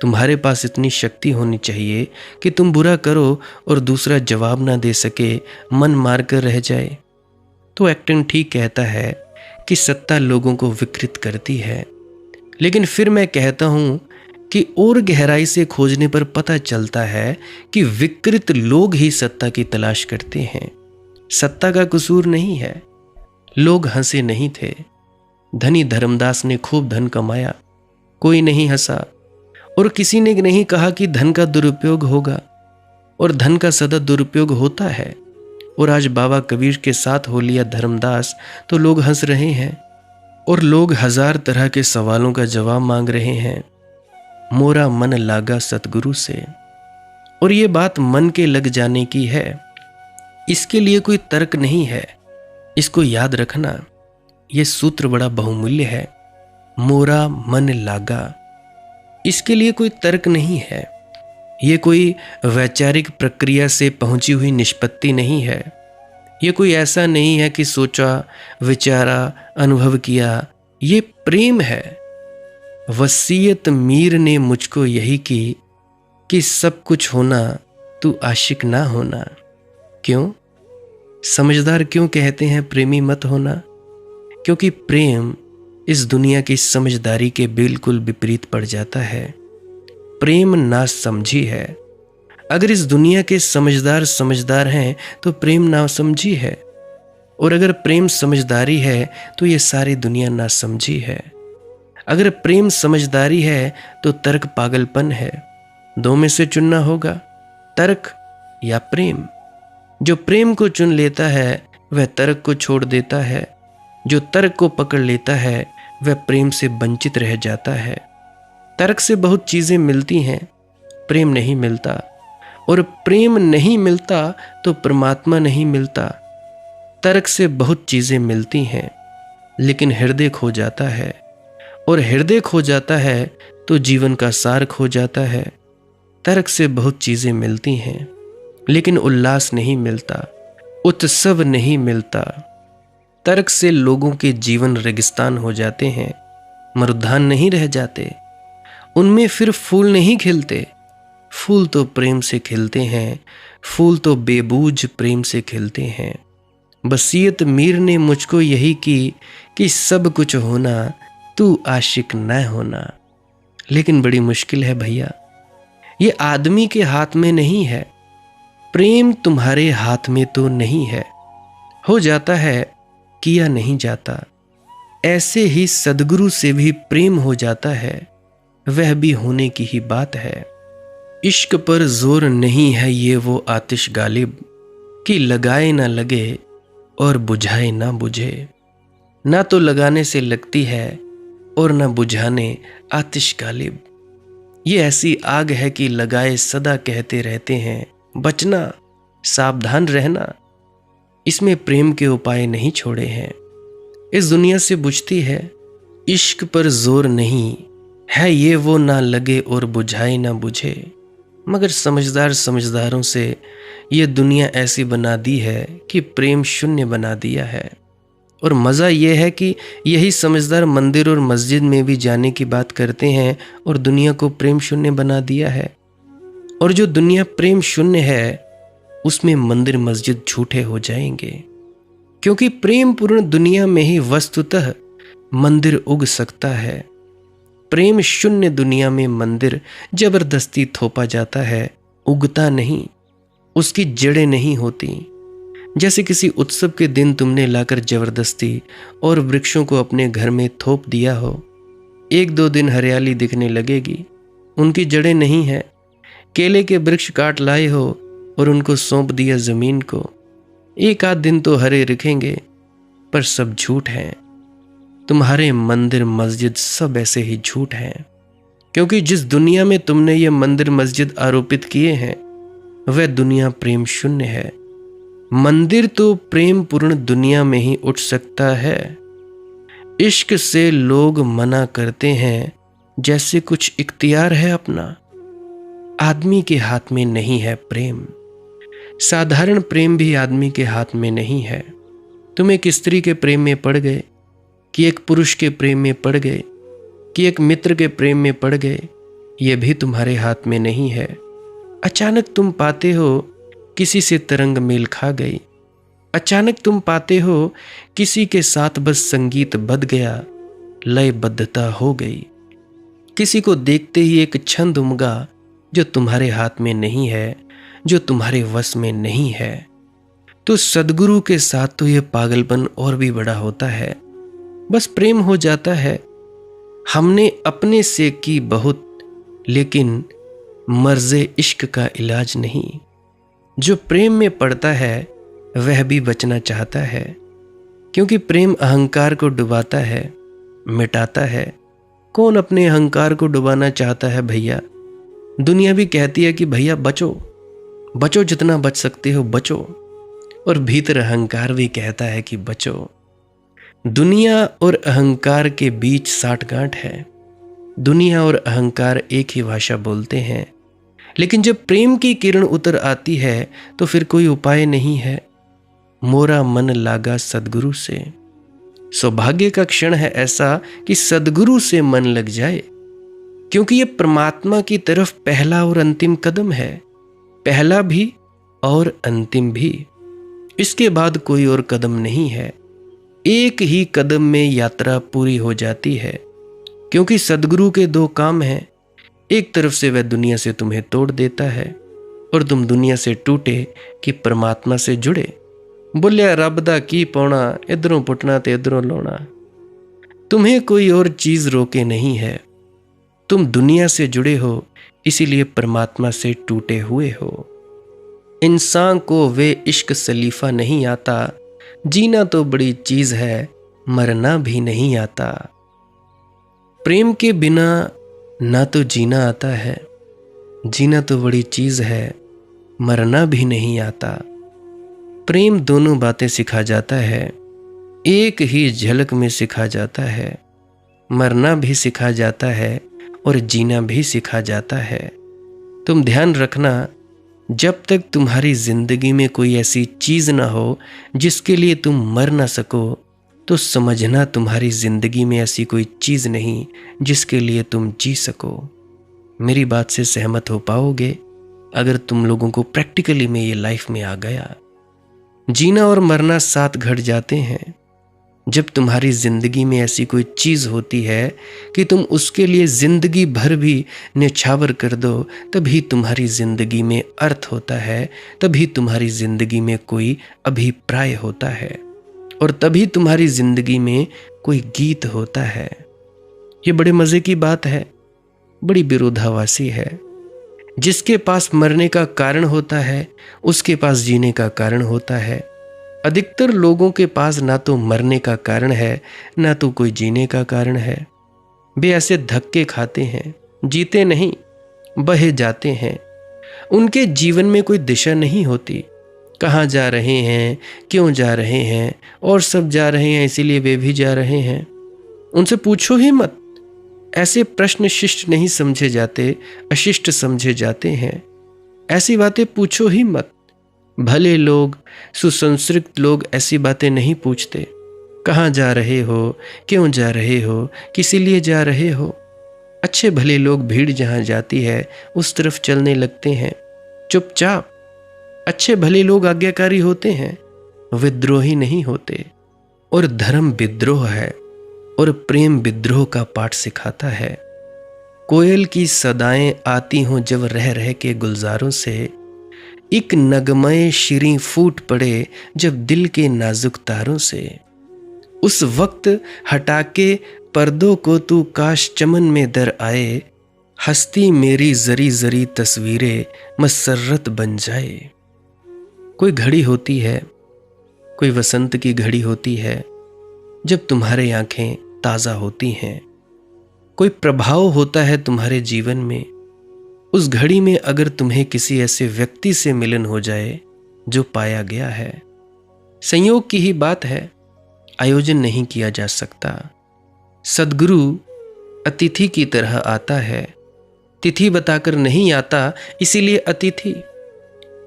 तुम्हारे पास इतनी शक्ति होनी चाहिए कि तुम बुरा करो और दूसरा जवाब ना दे सके, मन मार कर रह जाए। तो एक्टन ठीक कहता है कि सत्ता लोगों को विकृत करती है। लेकिन फिर मैं कहता हूं कि और गहराई से खोजने पर पता चलता है कि विकृत लोग ही सत्ता की तलाश करते हैं। सत्ता का कसूर नहीं है। लोग हंसे नहीं थे, धनी धर्मदास ने खूब धन कमाया, कोई नहीं हंसा और किसी ने नहीं कहा कि धन का दुरुपयोग होगा, और धन का सदा दुरुपयोग होता है। और आज बाबा कबीर के साथ हो लिया धर्मदास तो लोग हंस रहे हैं और लोग हजार तरह के सवालों का जवाब मांग रहे हैं। मोरा मन लागा सतगुरु से। और ये बात मन के लग जाने की है, इसके लिए कोई तर्क नहीं है। इसको याद रखना, ये सूत्र बड़ा बहुमूल्य है। मोरा मन लागा, इसके लिए कोई तर्क नहीं है। ये कोई वैचारिक प्रक्रिया से पहुंची हुई निष्पत्ति नहीं है। ये कोई ऐसा नहीं है कि सोचा, विचारा, अनुभव किया। ये प्रेम है। वसीयत मीर ने मुझको यही की कि सब कुछ होना तू आशिक ना होना। क्यों? समझदार क्यों कहते हैं प्रेमी मत होना? क्योंकि प्रेम इस दुनिया की समझदारी के बिल्कुल विपरीत पड़ जाता है। प्रेम नासमझी है। अगर इस दुनिया के समझदार हैं तो प्रेम नासमझी है, और अगर प्रेम समझदारी है तो ये सारी दुनिया नासमझी है। अगर प्रेम समझदारी है तो तर्क पागलपन है। दो में से चुनना होगा, तर्क या प्रेम। जो प्रेम को चुन लेता है वह तर्क को छोड़ देता है। जो तर्क को पकड़ लेता है वह प्रेम से वंचित रह जाता है। तर्क से बहुत चीजें मिलती हैं, प्रेम नहीं मिलता, और प्रेम नहीं मिलता तो परमात्मा नहीं मिलता। तर्क से बहुत चीजें मिलती हैं लेकिन हृदय खो जाता है, और हृदय खो जाता है तो जीवन का सार खो जाता है। तर्क से बहुत चीजें मिलती हैं लेकिन उल्लास नहीं मिलता, उत्सव नहीं मिलता। तर्क से लोगों के जीवन रेगिस्तान हो जाते हैं, मरुद्यान नहीं रह जाते। उनमें फिर फूल नहीं खिलते। फूल तो प्रेम से खिलते हैं, फूल तो बेबूझ प्रेम से खिलते हैं। वसीयत मीर ने मुझको यही की कि सब कुछ होना तू आशिक न होना। लेकिन बड़ी मुश्किल है भैया, ये आदमी के हाथ में नहीं है। प्रेम तुम्हारे हाथ में तो नहीं है। हो जाता है, किया नहीं जाता। ऐसे ही सद्गुरु से भी प्रेम हो जाता है, वह भी होने की ही बात है। इश्क पर जोर नहीं है ये वो आतिश गालिब कि लगाए ना लगे और बुझाए ना बुझे। ना तो लगाने से लगती है और ना बुझाने आतिश गालिब। ये ऐसी आग है कि लगाए सदा कहते रहते हैं बचना, सावधान रहना। इसमें प्रेम के उपाय नहीं छोड़े हैं। इस दुनिया से बुझती है। इश्क पर जोर नहीं है ये वो ना लगे और बुझाए ना बुझे। मगर समझदारों से ये दुनिया ऐसी बना दी है कि प्रेम शून्य बना दिया है। और मज़ा ये है कि यही समझदार मंदिर और मस्जिद में भी जाने की बात करते हैं और दुनिया को प्रेम शून्य बना दिया है। और जो दुनिया प्रेम शून्य है उसमें मंदिर मस्जिद झूठे हो जाएंगे, क्योंकि प्रेम पूर्ण दुनिया में ही वस्तुतः मंदिर उग सकता है। प्रेम शून्य दुनिया में मंदिर जबरदस्ती थोपा जाता है, उगता नहीं, उसकी जड़ें नहीं होती। जैसे किसी उत्सव के दिन तुमने लाकर जबरदस्ती और वृक्षों को अपने घर में थोप दिया हो। एक दो दिन हरियाली दिखने लगेगी, उनकी जड़ें नहीं है। केले के वृक्ष काट लाए हो और उनको सौंप दिया जमीन को। एक आध दिन तो हरे दिखेंगे, पर सब झूठ है। तुम्हारे मंदिर मस्जिद सब ऐसे ही झूठ हैं, क्योंकि जिस दुनिया में तुमने ये मंदिर मस्जिद आरोपित किए हैं वह दुनिया प्रेम शून्य है। मंदिर तो प्रेम पूर्ण दुनिया में ही उठ सकता है। इश्क से लोग मना करते हैं जैसे कुछ इख्तियार है अपना। आदमी के हाथ में नहीं है प्रेम। साधारण प्रेम भी आदमी के हाथ में नहीं है। तुम एक स्त्री के प्रेम में पड़ गए, कि एक पुरुष के प्रेम में पड़ गए, कि एक मित्र के प्रेम में पड़ गए, यह भी तुम्हारे हाथ में नहीं है। अचानक तुम पाते हो किसी से तरंग मेल खा गई। अचानक तुम पाते हो किसी के साथ बस संगीत बध गया, लयबद्धता हो गई। किसी को देखते ही एक छंद उमगा जो तुम्हारे हाथ में नहीं है, जो तुम्हारे वश में नहीं है। तो सद्गुरु के साथ तो यह पागलपन और भी बड़ा होता है। बस प्रेम हो जाता है। हमने अपने से की बहुत, लेकिन मर्ज़े इश्क का इलाज नहीं। जो प्रेम में पड़ता है वह भी बचना चाहता है, क्योंकि प्रेम अहंकार को डुबाता है, मिटाता है। कौन अपने अहंकार को डुबाना चाहता है भैया? दुनिया भी कहती है कि भैया बचो बचो, जितना बच सकते हो बचो, और भीतर अहंकार भी कहता है कि बचो। दुनिया और अहंकार के बीच साठगांठ है। दुनिया और अहंकार एक ही भाषा बोलते हैं, लेकिन जब प्रेम की किरण उतर आती है तो फिर कोई उपाय नहीं है। मोरा मन लागा सदगुरु से। सौभाग्य का क्षण है ऐसा कि सदगुरु से मन लग जाए, क्योंकि यह परमात्मा की तरफ पहला और अंतिम कदम है। पहला भी और अंतिम भी, इसके बाद कोई और कदम नहीं है। एक ही कदम में यात्रा पूरी हो जाती है, क्योंकि सदगुरु के दो काम हैं। एक तरफ से वह दुनिया से तुम्हें तोड़ देता है, और तुम दुनिया से टूटे कि परमात्मा से जुड़े। बोलिया रब दा की पौना, इधरों पुटना ते इधरों लौना। तुम्हें कोई और चीज रोके नहीं है। तुम दुनिया से जुड़े हो, इसीलिए परमात्मा से टूटे हुए हो। इंसान को वे इश्क सलीफा नहीं आता। जीना तो बड़ी चीज है, मरना भी नहीं आता। प्रेम के बिना ना तो जीना आता है, जीना तो बड़ी चीज है, मरना भी नहीं आता। प्रेम दोनों बातें सिखा जाता है, एक ही झलक में सिखा जाता है। मरना भी सिखा जाता है और जीना भी सिखा जाता है। तुम ध्यान रखना, जब तक तुम्हारी जिंदगी में कोई ऐसी चीज ना हो जिसके लिए तुम मर ना सको, तो समझना तुम्हारी जिंदगी में ऐसी कोई चीज नहीं जिसके लिए तुम जी सको। मेरी बात से सहमत हो पाओगे अगर तुम लोगों को प्रैक्टिकली में ये लाइफ में आ गया। जीना और मरना साथ घट जाते हैं। जब तुम्हारी जिंदगी में ऐसी कोई चीज होती है कि तुम उसके लिए जिंदगी भर भी न्यौछावर कर दो, तभी तुम्हारी जिंदगी में अर्थ होता है, तभी तुम्हारी जिंदगी में कोई अभिप्राय होता है, और तभी तुम्हारी जिंदगी में कोई गीत होता है। ये बड़े मजे की बात है, बड़ी विरोधाभासी है। जिसके पास मरने का कारण होता है, उसके पास जीने का कारण होता है। अधिकतर लोगों के पास ना तो मरने का कारण है, ना तो कोई जीने का कारण है। वे ऐसे धक्के खाते हैं, जीते नहीं, बहे जाते हैं। उनके जीवन में कोई दिशा नहीं होती। कहाँ जा रहे हैं, क्यों जा रहे हैं, और सब जा रहे हैं इसीलिए वे भी जा रहे हैं। उनसे पूछो ही मत। ऐसे प्रश्न शिष्ट नहीं समझे जाते, अशिष्ट समझे जाते हैं। ऐसी बातें पूछो ही मत। भले लोग, सुसंस्कृत लोग ऐसी बातें नहीं पूछते। कहाँ जा रहे हो, क्यों जा रहे हो, किसी लिए जा रहे हो। अच्छे भले लोग भीड़ जहाँ जाती है उस तरफ चलने लगते हैं चुपचाप। अच्छे भले लोग आज्ञाकारी होते हैं, विद्रोही नहीं होते। और धर्म विद्रोह है और प्रेम विद्रोह का पाठ सिखाता है। कोयल की सदाएं आती हों जब रह रह के गुलजारों से, एक नगमय शिरीं फूट पड़े जब दिल के नाजुक तारों से। उस वक्त हटा के पर्दों को तू काश चमन में दर आए, हस्ती मेरी जरी जरी तस्वीरें मसर्रत बन जाए। कोई घड़ी होती है, कोई वसंत की घड़ी होती है जब तुम्हारे आंखें ताज़ा होती हैं। कोई प्रभाव होता है तुम्हारे जीवन में। उस घड़ी में अगर तुम्हें किसी ऐसे व्यक्ति से मिलन हो जाए जो पाया गया है, संयोग की ही बात है, आयोजन नहीं किया जा सकता। सद्गुरु अतिथि की तरह आता है, तिथि बताकर नहीं आता, इसीलिए अतिथि।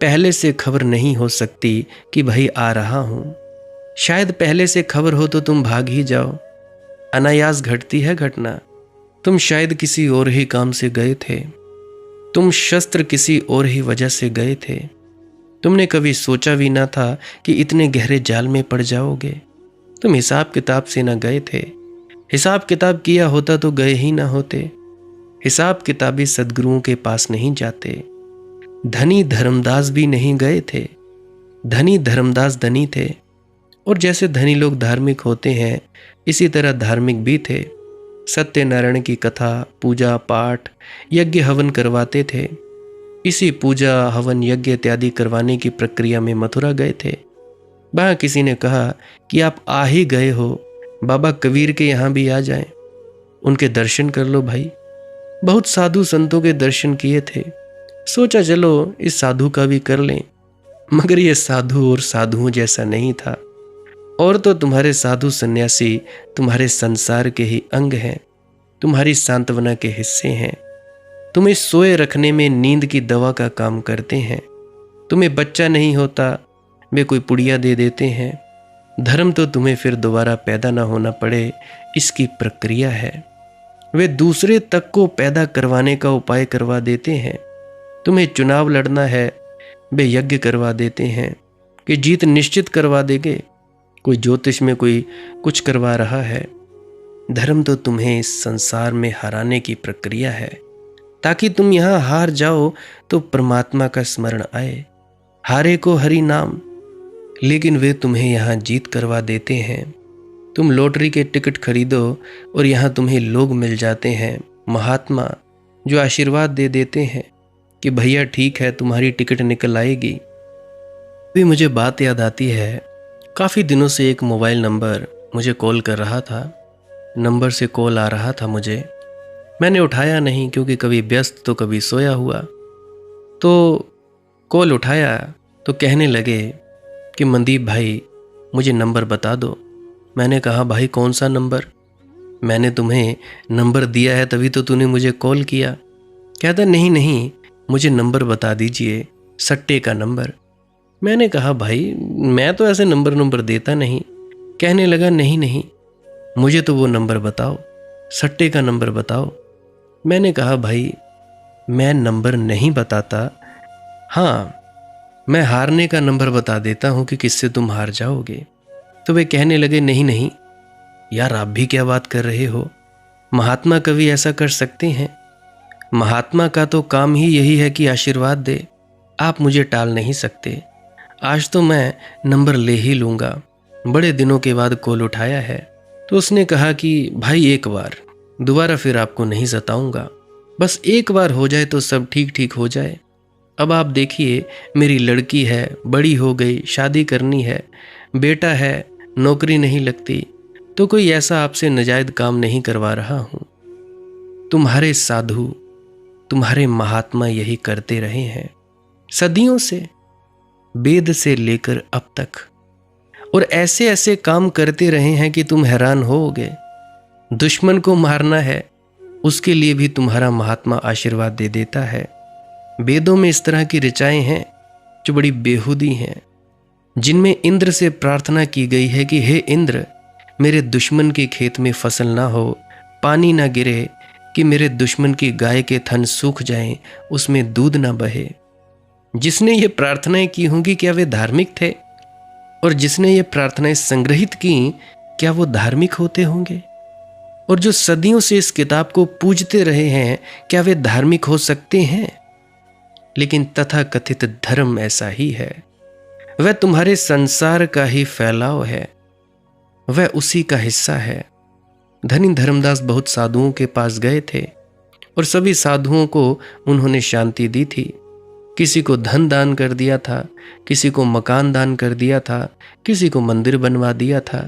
पहले से खबर नहीं हो सकती कि भाई आ रहा हूं। शायद पहले से खबर हो तो तुम भाग ही जाओ। अनायास घटती है घटना। तुम शायद किसी और ही काम से गए थे, तुम शस्त्र किसी और ही वजह से गए थे। तुमने कभी सोचा भी ना था कि इतने गहरे जाल में पड़ जाओगे। तुम हिसाब किताब से ना गए थे। हिसाब किताब किया होता तो गए ही ना होते। हिसाब किताबी सद्गुरुओं के पास नहीं जाते। धनी धर्मदास भी नहीं गए थे। धनी धर्मदास धनी थे। और जैसे धनी लोग धार्मिक होते हैं, इसी तरह धार्मिक भी थे। सत्यनारायण की कथा, पूजा पाठ, यज्ञ हवन करवाते थे। इसी पूजा हवन यज्ञ इत्यादि करवाने की प्रक्रिया में मथुरा गए थे। वहाँ किसी ने कहा कि आप आ ही गए हो, बाबा कबीर के यहाँ भी आ जाएं, उनके दर्शन कर लो भाई। बहुत साधु संतों के दर्शन किए थे, सोचा चलो इस साधु का भी कर लें। मगर ये साधु और साधुओं जैसा नहीं था। और तो तुम्हारे साधु सन्यासी तुम्हारे संसार के ही अंग हैं, तुम्हारी सांत्वना के हिस्से हैं। तुम्हें सोए रखने में नींद की दवा का काम करते हैं। तुम्हें बच्चा नहीं होता, वे कोई पुड़िया दे देते हैं। धर्म तो तुम्हें फिर दोबारा पैदा ना होना पड़े, इसकी प्रक्रिया है। वे दूसरे तक को पैदा करवाने का उपाय करवा देते हैं। तुम्हें चुनाव लड़ना है, वे यज्ञ करवा देते हैं कि जीत निश्चित करवा देंगे। कोई ज्योतिष में कोई कुछ करवा रहा है। धर्म तो तुम्हें इस संसार में हराने की प्रक्रिया है, ताकि तुम यहाँ हार जाओ तो परमात्मा का स्मरण आए। हारे को हरि नाम, लेकिन वे तुम्हें यहाँ जीत करवा देते हैं। तुम लॉटरी के टिकट खरीदो और यहाँ तुम्हें लोग मिल जाते हैं, महात्मा, जो आशीर्वाद दे देते हैं कि भैया ठीक है, तुम्हारी टिकट निकल आएगी। भी मुझे बात याद आती है, काफ़ी दिनों से एक मोबाइल नंबर मुझे कॉल कर रहा था। नंबर से कॉल आ रहा था मुझे, मैंने उठाया नहीं क्योंकि कभी व्यस्त तो कभी सोया हुआ। तो कॉल उठाया तो कहने लगे कि मनदीप भाई मुझे नंबर बता दो। मैंने कहा भाई कौन सा नंबर? मैंने तुम्हें नंबर दिया है तभी तो तूने मुझे कॉल किया। कहता नहीं नहीं, मुझे नंबर बता दीजिए, सट्टे का नंबर। मैंने कहा भाई मैं तो ऐसे नंबर देता नहीं। कहने लगा नहीं नहीं, मुझे तो वो नंबर बताओ, सट्टे का नंबर बताओ। मैंने कहा भाई मैं नंबर नहीं बताता, हाँ मैं हारने का नंबर बता देता हूँ कि किससे तुम हार जाओगे। तो वे कहने लगे नहीं नहीं यार, आप भी क्या बात कर रहे हो, महात्मा कभी ऐसा कर सकते हैं? महात्मा का तो काम ही यही है कि आशीर्वाद दे, आप मुझे टाल नहीं सकते। आज तो मैं नंबर ले ही लूँगा। बड़े दिनों के बाद कॉल उठाया है। तो उसने कहा कि भाई एक बार, दोबारा फिर आपको नहीं सताऊंगा, बस एक बार हो जाए तो सब ठीक ठीक हो जाए। अब आप देखिए मेरी लड़की है, बड़ी हो गई, शादी करनी है, बेटा है, नौकरी नहीं लगती, तो कोई ऐसा आपसे नाजायज काम नहीं करवा रहा हूँ। तुम्हारे साधु, तुम्हारे महात्मा यही करते रहे हैं सदियों से, वेद से लेकर अब तक, और ऐसे ऐसे काम करते रहे हैं कि तुम हैरान होगे। दुश्मन को मारना है, उसके लिए भी तुम्हारा महात्मा आशीर्वाद दे देता है। वेदों में इस तरह की ऋचाएं हैं जो बड़ी बेहूदी हैं, जिनमें इंद्र से प्रार्थना की गई है कि हे इंद्र, मेरे दुश्मन के खेत में फसल ना हो, पानी ना गिरे, कि मेरे दुश्मन की गाय के थन सूख जाएं, उसमें दूध ना बहे। जिसने ये प्रार्थनाएं की होंगी क्या वे धार्मिक थे? और जिसने ये प्रार्थनाएं संग्रहित की क्या वो धार्मिक होते होंगे? और जो सदियों से इस किताब को पूजते रहे हैं क्या वे धार्मिक हो सकते हैं? लेकिन तथाकथित धर्म ऐसा ही है, वह तुम्हारे संसार का ही फैलाव है, वह उसी का हिस्सा है। धनी धर्मदास बहुत साधुओं के पास गए थे और सभी साधुओं को उन्होंने शांति दी थी। किसी को धन दान कर दिया था, किसी को मकान दान कर दिया था, किसी को मंदिर बनवा दिया था।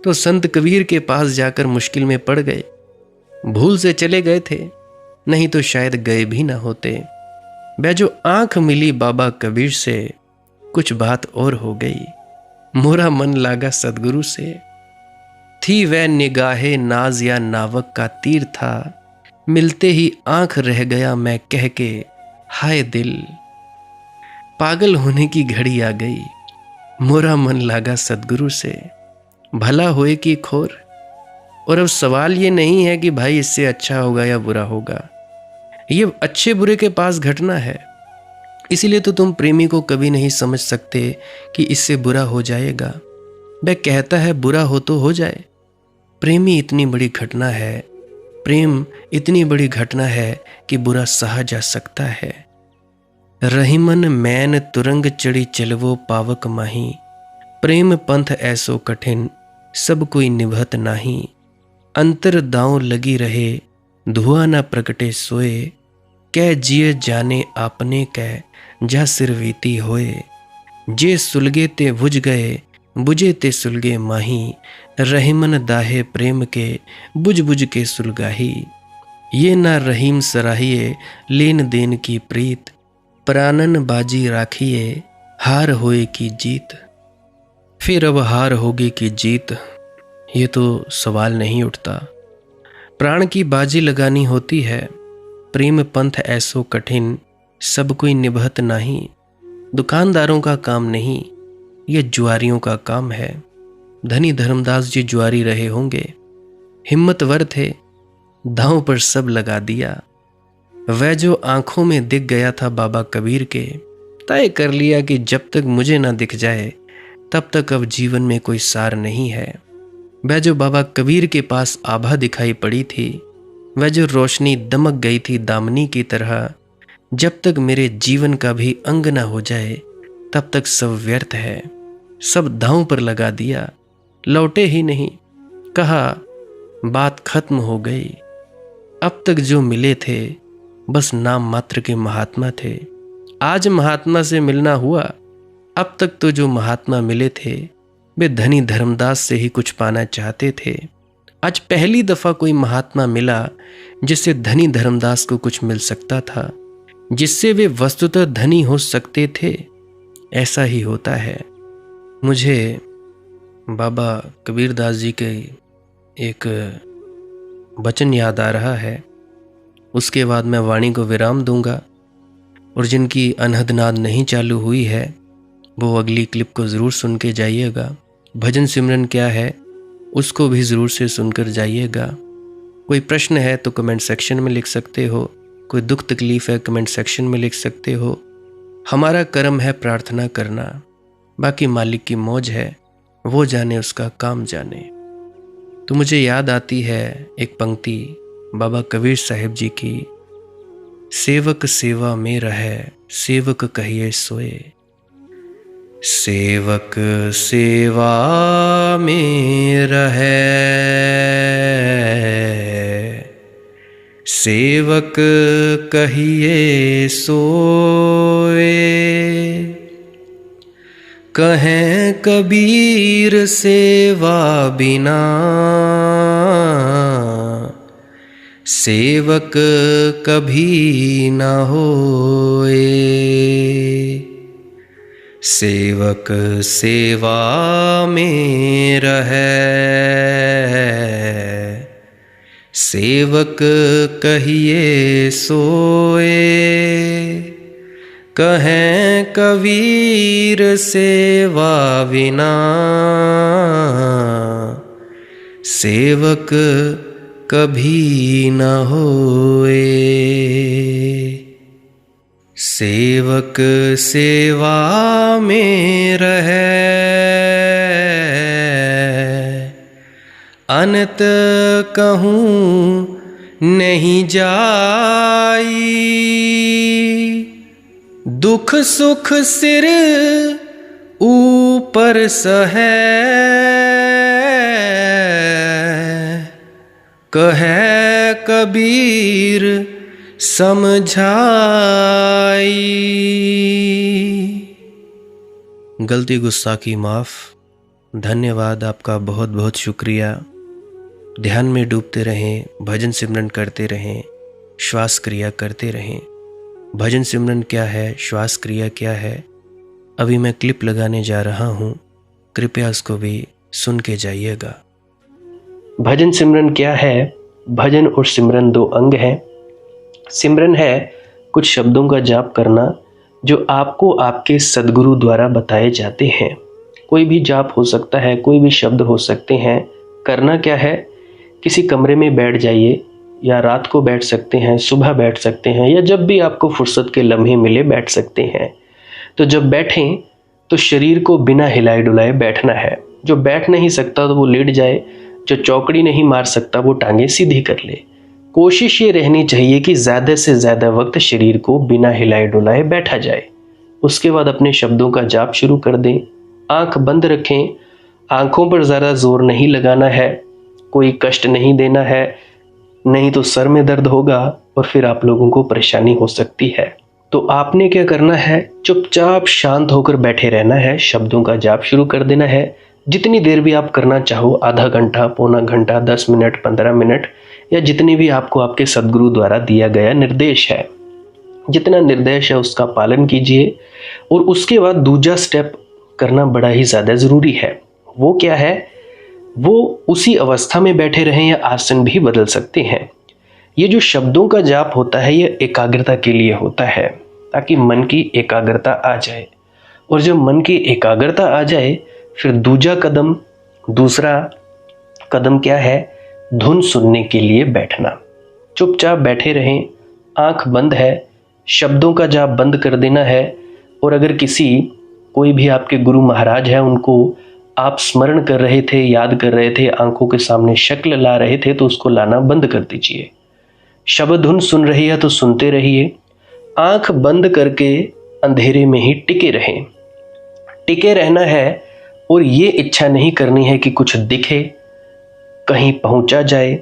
तो संत कबीर के पास जाकर मुश्किल में पड़ गए, भूल से चले गए थे, नहीं तो शायद गए भी ना होते। वह जो आंख मिली बाबा कबीर से, कुछ बात और हो गई, मोरा मन लागा सदगुरु से। थी वह निगाहे नाज या नावक का तीर था, मिलते ही आंख रह गया मैं कह के हाय दिल। पागल होने की घड़ी आ गई, मोरा मन लागा सदगुरु से, भला होए कि खोर। और अब सवाल ये नहीं है कि भाई इससे अच्छा होगा या बुरा होगा, ये अच्छे बुरे के पास घटना है। इसीलिए तो तुम प्रेमी को कभी नहीं समझ सकते कि इससे बुरा हो जाएगा। वह कहता है बुरा हो तो हो जाए। प्रेमी इतनी बड़ी घटना है, प्रेम इतनी बड़ी घटना है कि बुरा सहा जा सकता है। रहीमन मैन तुरंग चढ़ी चलवो पावक माही, प्रेम पंथ ऐसो कठिन सब कोई निभत नाही। अंतर दांव लगी रहे, धुआं न प्रकटे सोए। कै जिय जाने आपने कै, जा सिरवीती होए। जे सुलगे ते बुझ गए, बुझे ते सुलगे माही। रहीमन दाहे प्रेम के, बुझ बुझ के सुलगाही। ये ना रहीम सराहिए, लेन देन की प्रीत। प्राणन बाजी राखिए, हार होए की जीत। फिर अब हार होगी कि जीत, ये तो सवाल नहीं उठता। प्राण की बाजी लगानी होती है। प्रेम पंथ ऐसो कठिन, सब कोई निभत नहीं। दुकानदारों का काम नहीं, ये जुआरियों का काम है। धनी धर्मदास जी जुआरी रहे होंगे, हिम्मतवर थे, दांव पर सब लगा दिया। वह जो आंखों में दिख गया था बाबा कबीर के, तय कर लिया कि जब तक मुझे ना दिख जाए तब तक अब जीवन में कोई सार नहीं है। वह जो बाबा कबीर के पास आभा दिखाई पड़ी थी, वह जो रोशनी दमक गई थी दामनी की तरह, जब तक मेरे जीवन का भी अंग न हो जाए तब तक सब व्यर्थ है। सब दांव पर लगा दिया, लौटे ही नहीं। कहा बात खत्म हो गई। अब तक जो मिले थे बस नाम मात्र के महात्मा थे। आज महात्मा से मिलना हुआ। अब तक तो जो महात्मा मिले थे वे धनी धर्मदास से ही कुछ पाना चाहते थे। आज पहली दफा कोई महात्मा मिला जिससे धनी धर्मदास को कुछ मिल सकता था, जिससे वे वस्तुतः धनी हो सकते थे। ऐसा ही होता है। मुझे बाबा कबीरदास जी के एक वचन याद आ रहा है। उसके बाद मैं वाणी को विराम दूंगा, और जिनकी अनहद नाद नहीं चालू हुई है वो अगली क्लिप को ज़रूर सुन के जाइएगा। भजन सिमरन क्या है उसको भी ज़रूर से सुनकर जाइएगा। कोई प्रश्न है तो कमेंट सेक्शन में लिख सकते हो, कोई दुख तकलीफ़ है कमेंट सेक्शन में लिख सकते हो। हमारा कर्म है प्रार्थना करना, बाकी मालिक की मौज है, वो जाने उसका काम जाने। तो मुझे याद आती है एक पंक्ति बाबा कबीर साहिब जी की, सेवक सेवा में रहे, सेवक कहिए सोए। सेवक सेवा में रहे, सेवक कहिए सोए। कहें कबीर सेवा बिना, सेवक कभी न होए। सेवक सेवा में रहे, सेवक कहिए सोए। कहें कबीर सेवा बिना, सेवक कभी न होए। सेवक सेवा में रहे, अनंत कहूँ नहीं जाई। दुख सुख सिर ऊपर सहे, कहे कबीर समझाई। गलती गुस्ताखी माफ़। धन्यवाद, आपका बहुत बहुत शुक्रिया। ध्यान में डूबते रहें, भजन सिमरन करते रहें, श्वास क्रिया करते रहें। भजन सिमरन क्या है, श्वास क्रिया क्या है, अभी मैं क्लिप लगाने जा रहा हूँ, कृपया उसको भी सुन के जाइएगा। भजन सिमरन क्या है? भजन और सिमरन दो अंग हैं। सिमरन है कुछ शब्दों का जाप करना जो आपको आपके सद्गुरु द्वारा बताए जाते हैं। कोई भी जाप हो सकता है, कोई भी शब्द हो सकते हैं। करना क्या है? किसी कमरे में बैठ जाइए, या रात को बैठ सकते हैं, सुबह बैठ सकते हैं, या जब भी आपको फुर्सत के लम्हे मिले बैठ सकते हैं। तो जब बैठें तो शरीर को बिना हिलाए डुलाए बैठना है। जो बैठ नहीं सकता तो वो लेट जाए, जो चौकड़ी नहीं मार सकता वो टांगे सीधी कर ले। कोशिश ये रहनी चाहिए कि ज़्यादा से ज़्यादा वक्त शरीर को बिना हिलाए डुलाए बैठा जाए। उसके बाद अपने शब्दों का जाप शुरू कर दें। आंख बंद रखें। आंखों पर ज़्यादा जोर नहीं लगाना है, कोई कष्ट नहीं देना है, नहीं तो सर में दर्द होगा और फिर आप लोगों को परेशानी हो सकती है। तो आपने क्या करना है, चुपचाप शांत होकर बैठे रहना है, शब्दों का जाप शुरू कर देना है। जितनी देर भी आप करना चाहो, आधा घंटा, पौना घंटा, 10 मिनट, 15 मिनट, या जितनी भी आपको आपके सदगुरु द्वारा दिया गया निर्देश है, जितना निर्देश है उसका पालन कीजिए। और उसके बाद दूसरा स्टेप करना बड़ा ही ज़्यादा ज़रूरी है। वो क्या है, वो उसी अवस्था में बैठे रहें या आसन भी बदल सकते हैं। ये जो शब्दों का जाप होता है ये एकाग्रता के लिए होता है, ताकि मन की एकाग्रता आ जाए। और जब मन की एकाग्रता आ जाए फिर दूसरा कदम क्या है, धुन सुनने के लिए बैठना। चुपचाप बैठे रहें, आंख बंद है, शब्दों का जाप बंद कर देना है। और अगर कोई भी आपके गुरु महाराज है, उनको आप स्मरण कर रहे थे, याद कर रहे थे, आंखों के सामने शक्ल ला रहे थे, तो उसको लाना बंद कर दीजिए। शब्द धुन सुन रही है तो सुनते रहिए, आंख बंद करके अंधेरे में ही टिके रहें। टिके रहना है और ये इच्छा नहीं करनी है कि कुछ दिखे, कहीं पहुंचा जाए,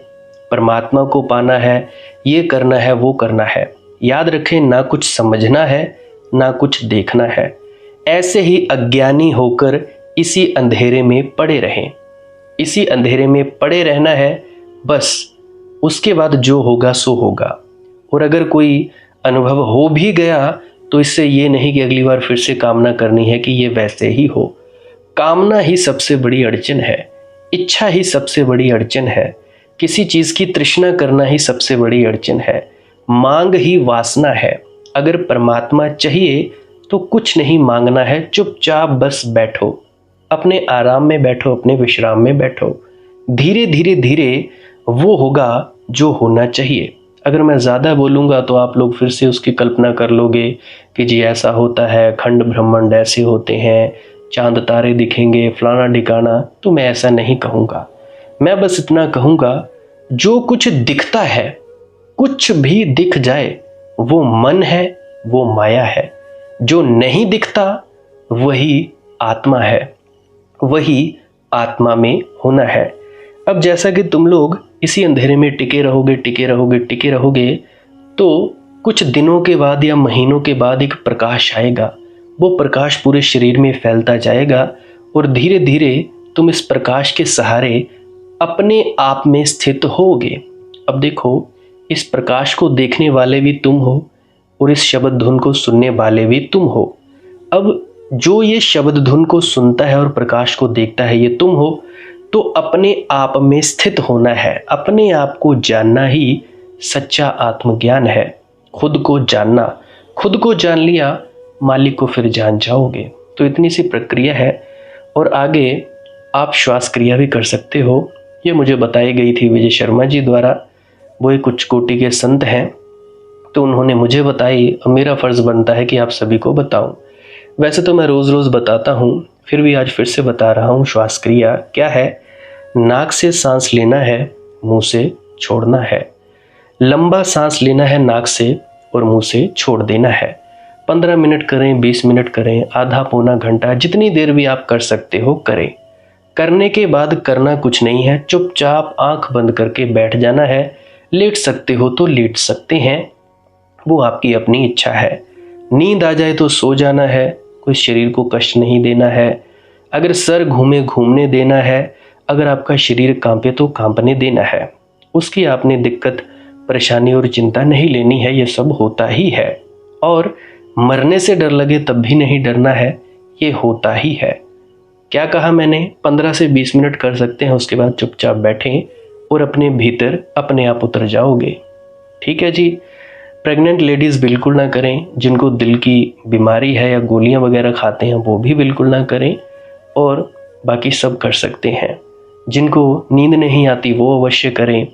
परमात्मा को पाना है, ये करना है, वो करना है। याद रखें, ना कुछ समझना है, ना कुछ देखना है। ऐसे ही अज्ञानी होकर इसी अंधेरे में पड़े रहें। इसी अंधेरे में पड़े रहना है बस। उसके बाद जो होगा सो होगा। और अगर कोई अनुभव हो भी गया तो इससे ये नहीं कि अगली बार फिर से कामना करनी है कि ये वैसे ही हो। कामना ही सबसे बड़ी अड़चन है, इच्छा ही सबसे बड़ी अड़चन है, किसी चीज़ की तृष्णा करना ही सबसे बड़ी अड़चन है, मांग ही वासना है। अगर परमात्मा चाहिए तो कुछ नहीं मांगना है, चुपचाप बस बैठो, अपने आराम में बैठो, अपने विश्राम में बैठो। धीरे धीरे धीरे वो होगा जो होना चाहिए। अगर मैं ज़्यादा बोलूँगा तो आप लोग फिर से उसकी कल्पना कर लोगे कि जी ऐसा होता है, खंड ब्रह्मांड ऐसे होते हैं, चांद तारे दिखेंगे, फलाना ढिकाना। तो मैं ऐसा नहीं कहूँगा। मैं बस इतना कहूँगा, जो कुछ दिखता है, कुछ भी दिख जाए, वो मन है, वो माया है। जो नहीं दिखता वही आत्मा है, वही आत्मा में होना है। अब जैसा कि तुम लोग इसी अंधेरे में टिके रहोगे, तो कुछ दिनों के बाद या महीनों के बाद एक प्रकाश आएगा। वो प्रकाश पूरे शरीर में फैलता जाएगा और धीरे धीरे तुम इस प्रकाश के सहारे अपने आप में स्थित होगे। अब देखो, इस प्रकाश को देखने वाले भी तुम हो और इस शब्द धुन को सुनने वाले भी तुम हो। अब जो ये शब्द धुन को सुनता है और प्रकाश को देखता है, ये तुम हो। तो अपने आप में स्थित होना है, अपने आप को जानना ही सच्चा आत्मज्ञान है। खुद को जानना, खुद को जान लिया, मालिक को फिर जान जाओगे। तो इतनी सी प्रक्रिया है। और आगे आप श्वास क्रिया भी कर सकते हो। ये मुझे बताई गई थी विजय शर्मा जी द्वारा। वो एक उच्च कोटि के संत हैं, तो उन्होंने मुझे बताई और मेरा फ़र्ज़ बनता है कि आप सभी को बताऊं। वैसे तो मैं रोज़ रोज़ बताता हूँ, फिर भी आज फिर से बता रहा हूँ। श्वास क्रिया क्या है, नाक से सांस लेना है, मुंह से छोड़ना है। लंबा सांस लेना है नाक से और मुंह से छोड़ देना है। 15 मिनट करें, 20 मिनट करें, आधा पौना घंटा, जितनी देर भी आप कर सकते हो करें। करने के बाद करना कुछ नहीं है, चुपचाप आंख बंद करके बैठ जाना है। लेट सकते हो तो लेट सकते हैं, वो आपकी अपनी इच्छा है। नींद आ जाए तो सो जाना है, कोई शरीर को कष्ट नहीं देना है। अगर सर घूमने देना है, अगर आपका शरीर कांपे तो कांपने देना है। उसकी आपने दिक्कत, परेशानी और चिंता नहीं लेनी है, ये सब होता ही है। और मरने से डर लगे तब भी नहीं डरना है, ये होता ही है। क्या कहा मैंने, 15 से 20 मिनट कर सकते हैं, उसके बाद चुपचाप बैठें और अपने भीतर अपने आप उतर जाओगे। ठीक है जी। प्रेग्नेंट लेडीज़ बिल्कुल ना करें, जिनको दिल की बीमारी है या गोलियां वगैरह खाते हैं वो भी बिल्कुल ना करें, और बाकी सब कर सकते हैं। जिनको नींद नहीं आती वो अवश्य करें,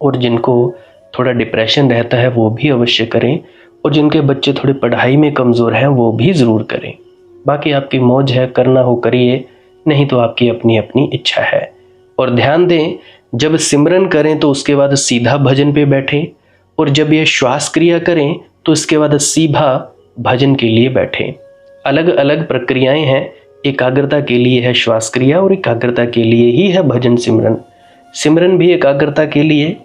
और जिनको थोड़ा डिप्रेशन रहता है वो भी अवश्य करें, और जिनके बच्चे थोड़े पढ़ाई में कमज़ोर हैं वो भी ज़रूर करें। बाकी आपकी मौज है, करना हो करिए, नहीं तो आपकी अपनी अपनी इच्छा है। और ध्यान दें, जब सिमरन करें तो उसके बाद सीधा भजन पे बैठें, और जब ये श्वास क्रिया करें तो इसके बाद सीधा भजन के लिए बैठें। अलग अलग प्रक्रियाएं हैं, एकाग्रता के लिए है श्वास क्रिया और एकाग्रता के लिए ही है भजन सिमरन। सिमरन भी एकाग्रता के लिए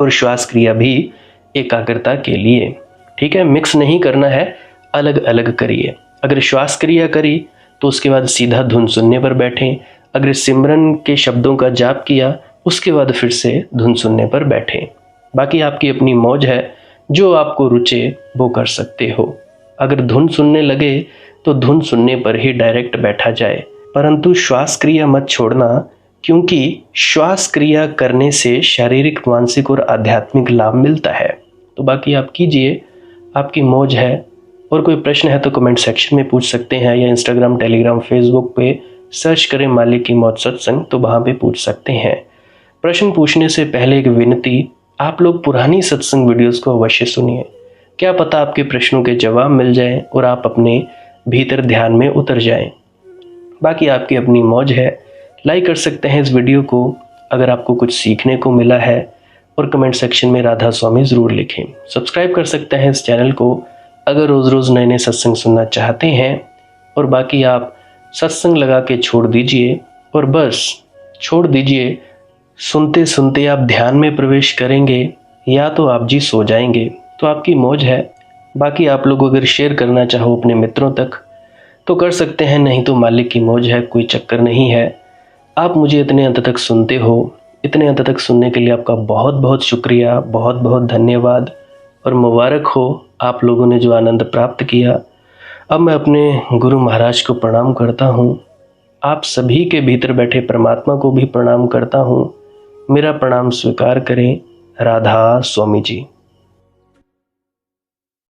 और श्वास क्रिया भी एकाग्रता के लिए। ठीक है, मिक्स नहीं करना है, अलग अलग करिए। अगर श्वास क्रिया करी तो उसके बाद सीधा धुन सुनने पर बैठें। अगर सिमरन के शब्दों का जाप किया उसके बाद फिर से धुन सुनने पर बैठें। बाकी आपकी अपनी मौज है, जो आपको रुचे वो कर सकते हो। अगर धुन सुनने लगे तो धुन सुनने पर ही डायरेक्ट बैठा जाए, परंतु श्वास क्रिया मत छोड़ना, क्योंकि श्वास क्रिया करने से शारीरिक, मानसिक और आध्यात्मिक लाभ मिलता है। तो बाकी आप कीजिए, आपकी मौज है। और कोई प्रश्न है तो कमेंट सेक्शन में पूछ सकते हैं, या इंस्टाग्राम, टेलीग्राम, फेसबुक पे सर्च करें मालिक की मौज सत्संग, तो वहाँ पे पूछ सकते हैं। प्रश्न पूछने से पहले एक विनती, आप लोग पुरानी सत्संग वीडियोस को अवश्य सुनिए। क्या पता आपके प्रश्नों के जवाब मिल जाएं और आप अपने भीतर ध्यान में उतर जाएं। बाकी आपकी अपनी मौज है। लाइक कर सकते हैं इस वीडियो को अगर आपको कुछ सीखने को मिला है, और कमेंट सेक्शन में राधा स्वामी ज़रूर लिखें। सब्सक्राइब कर सकते हैं इस चैनल को अगर रोज़ रोज़ नए नए सत्संग सुनना चाहते हैं। और बाकी आप सत्संग लगा के छोड़ दीजिए, और बस छोड़ दीजिए। सुनते सुनते आप ध्यान में प्रवेश करेंगे या तो आप जी सो जाएंगे, तो आपकी मौज है। बाकी आप लोग अगर शेयर करना चाहो अपने मित्रों तक तो कर सकते हैं, नहीं तो मालिक की मौज है, कोई चक्कर नहीं है। आप मुझे इतने अंत तक सुनते हो, इतने अंत तक सुनने के लिए आपका बहुत बहुत शुक्रिया, बहुत बहुत धन्यवाद। और मुबारक हो आप लोगों ने जो आनंद प्राप्त किया। अब मैं अपने गुरु महाराज को प्रणाम करता हूँ, आप सभी के भीतर बैठे परमात्मा को भी प्रणाम करता हूँ। मेरा प्रणाम स्वीकार करें। राधा स्वामी जी।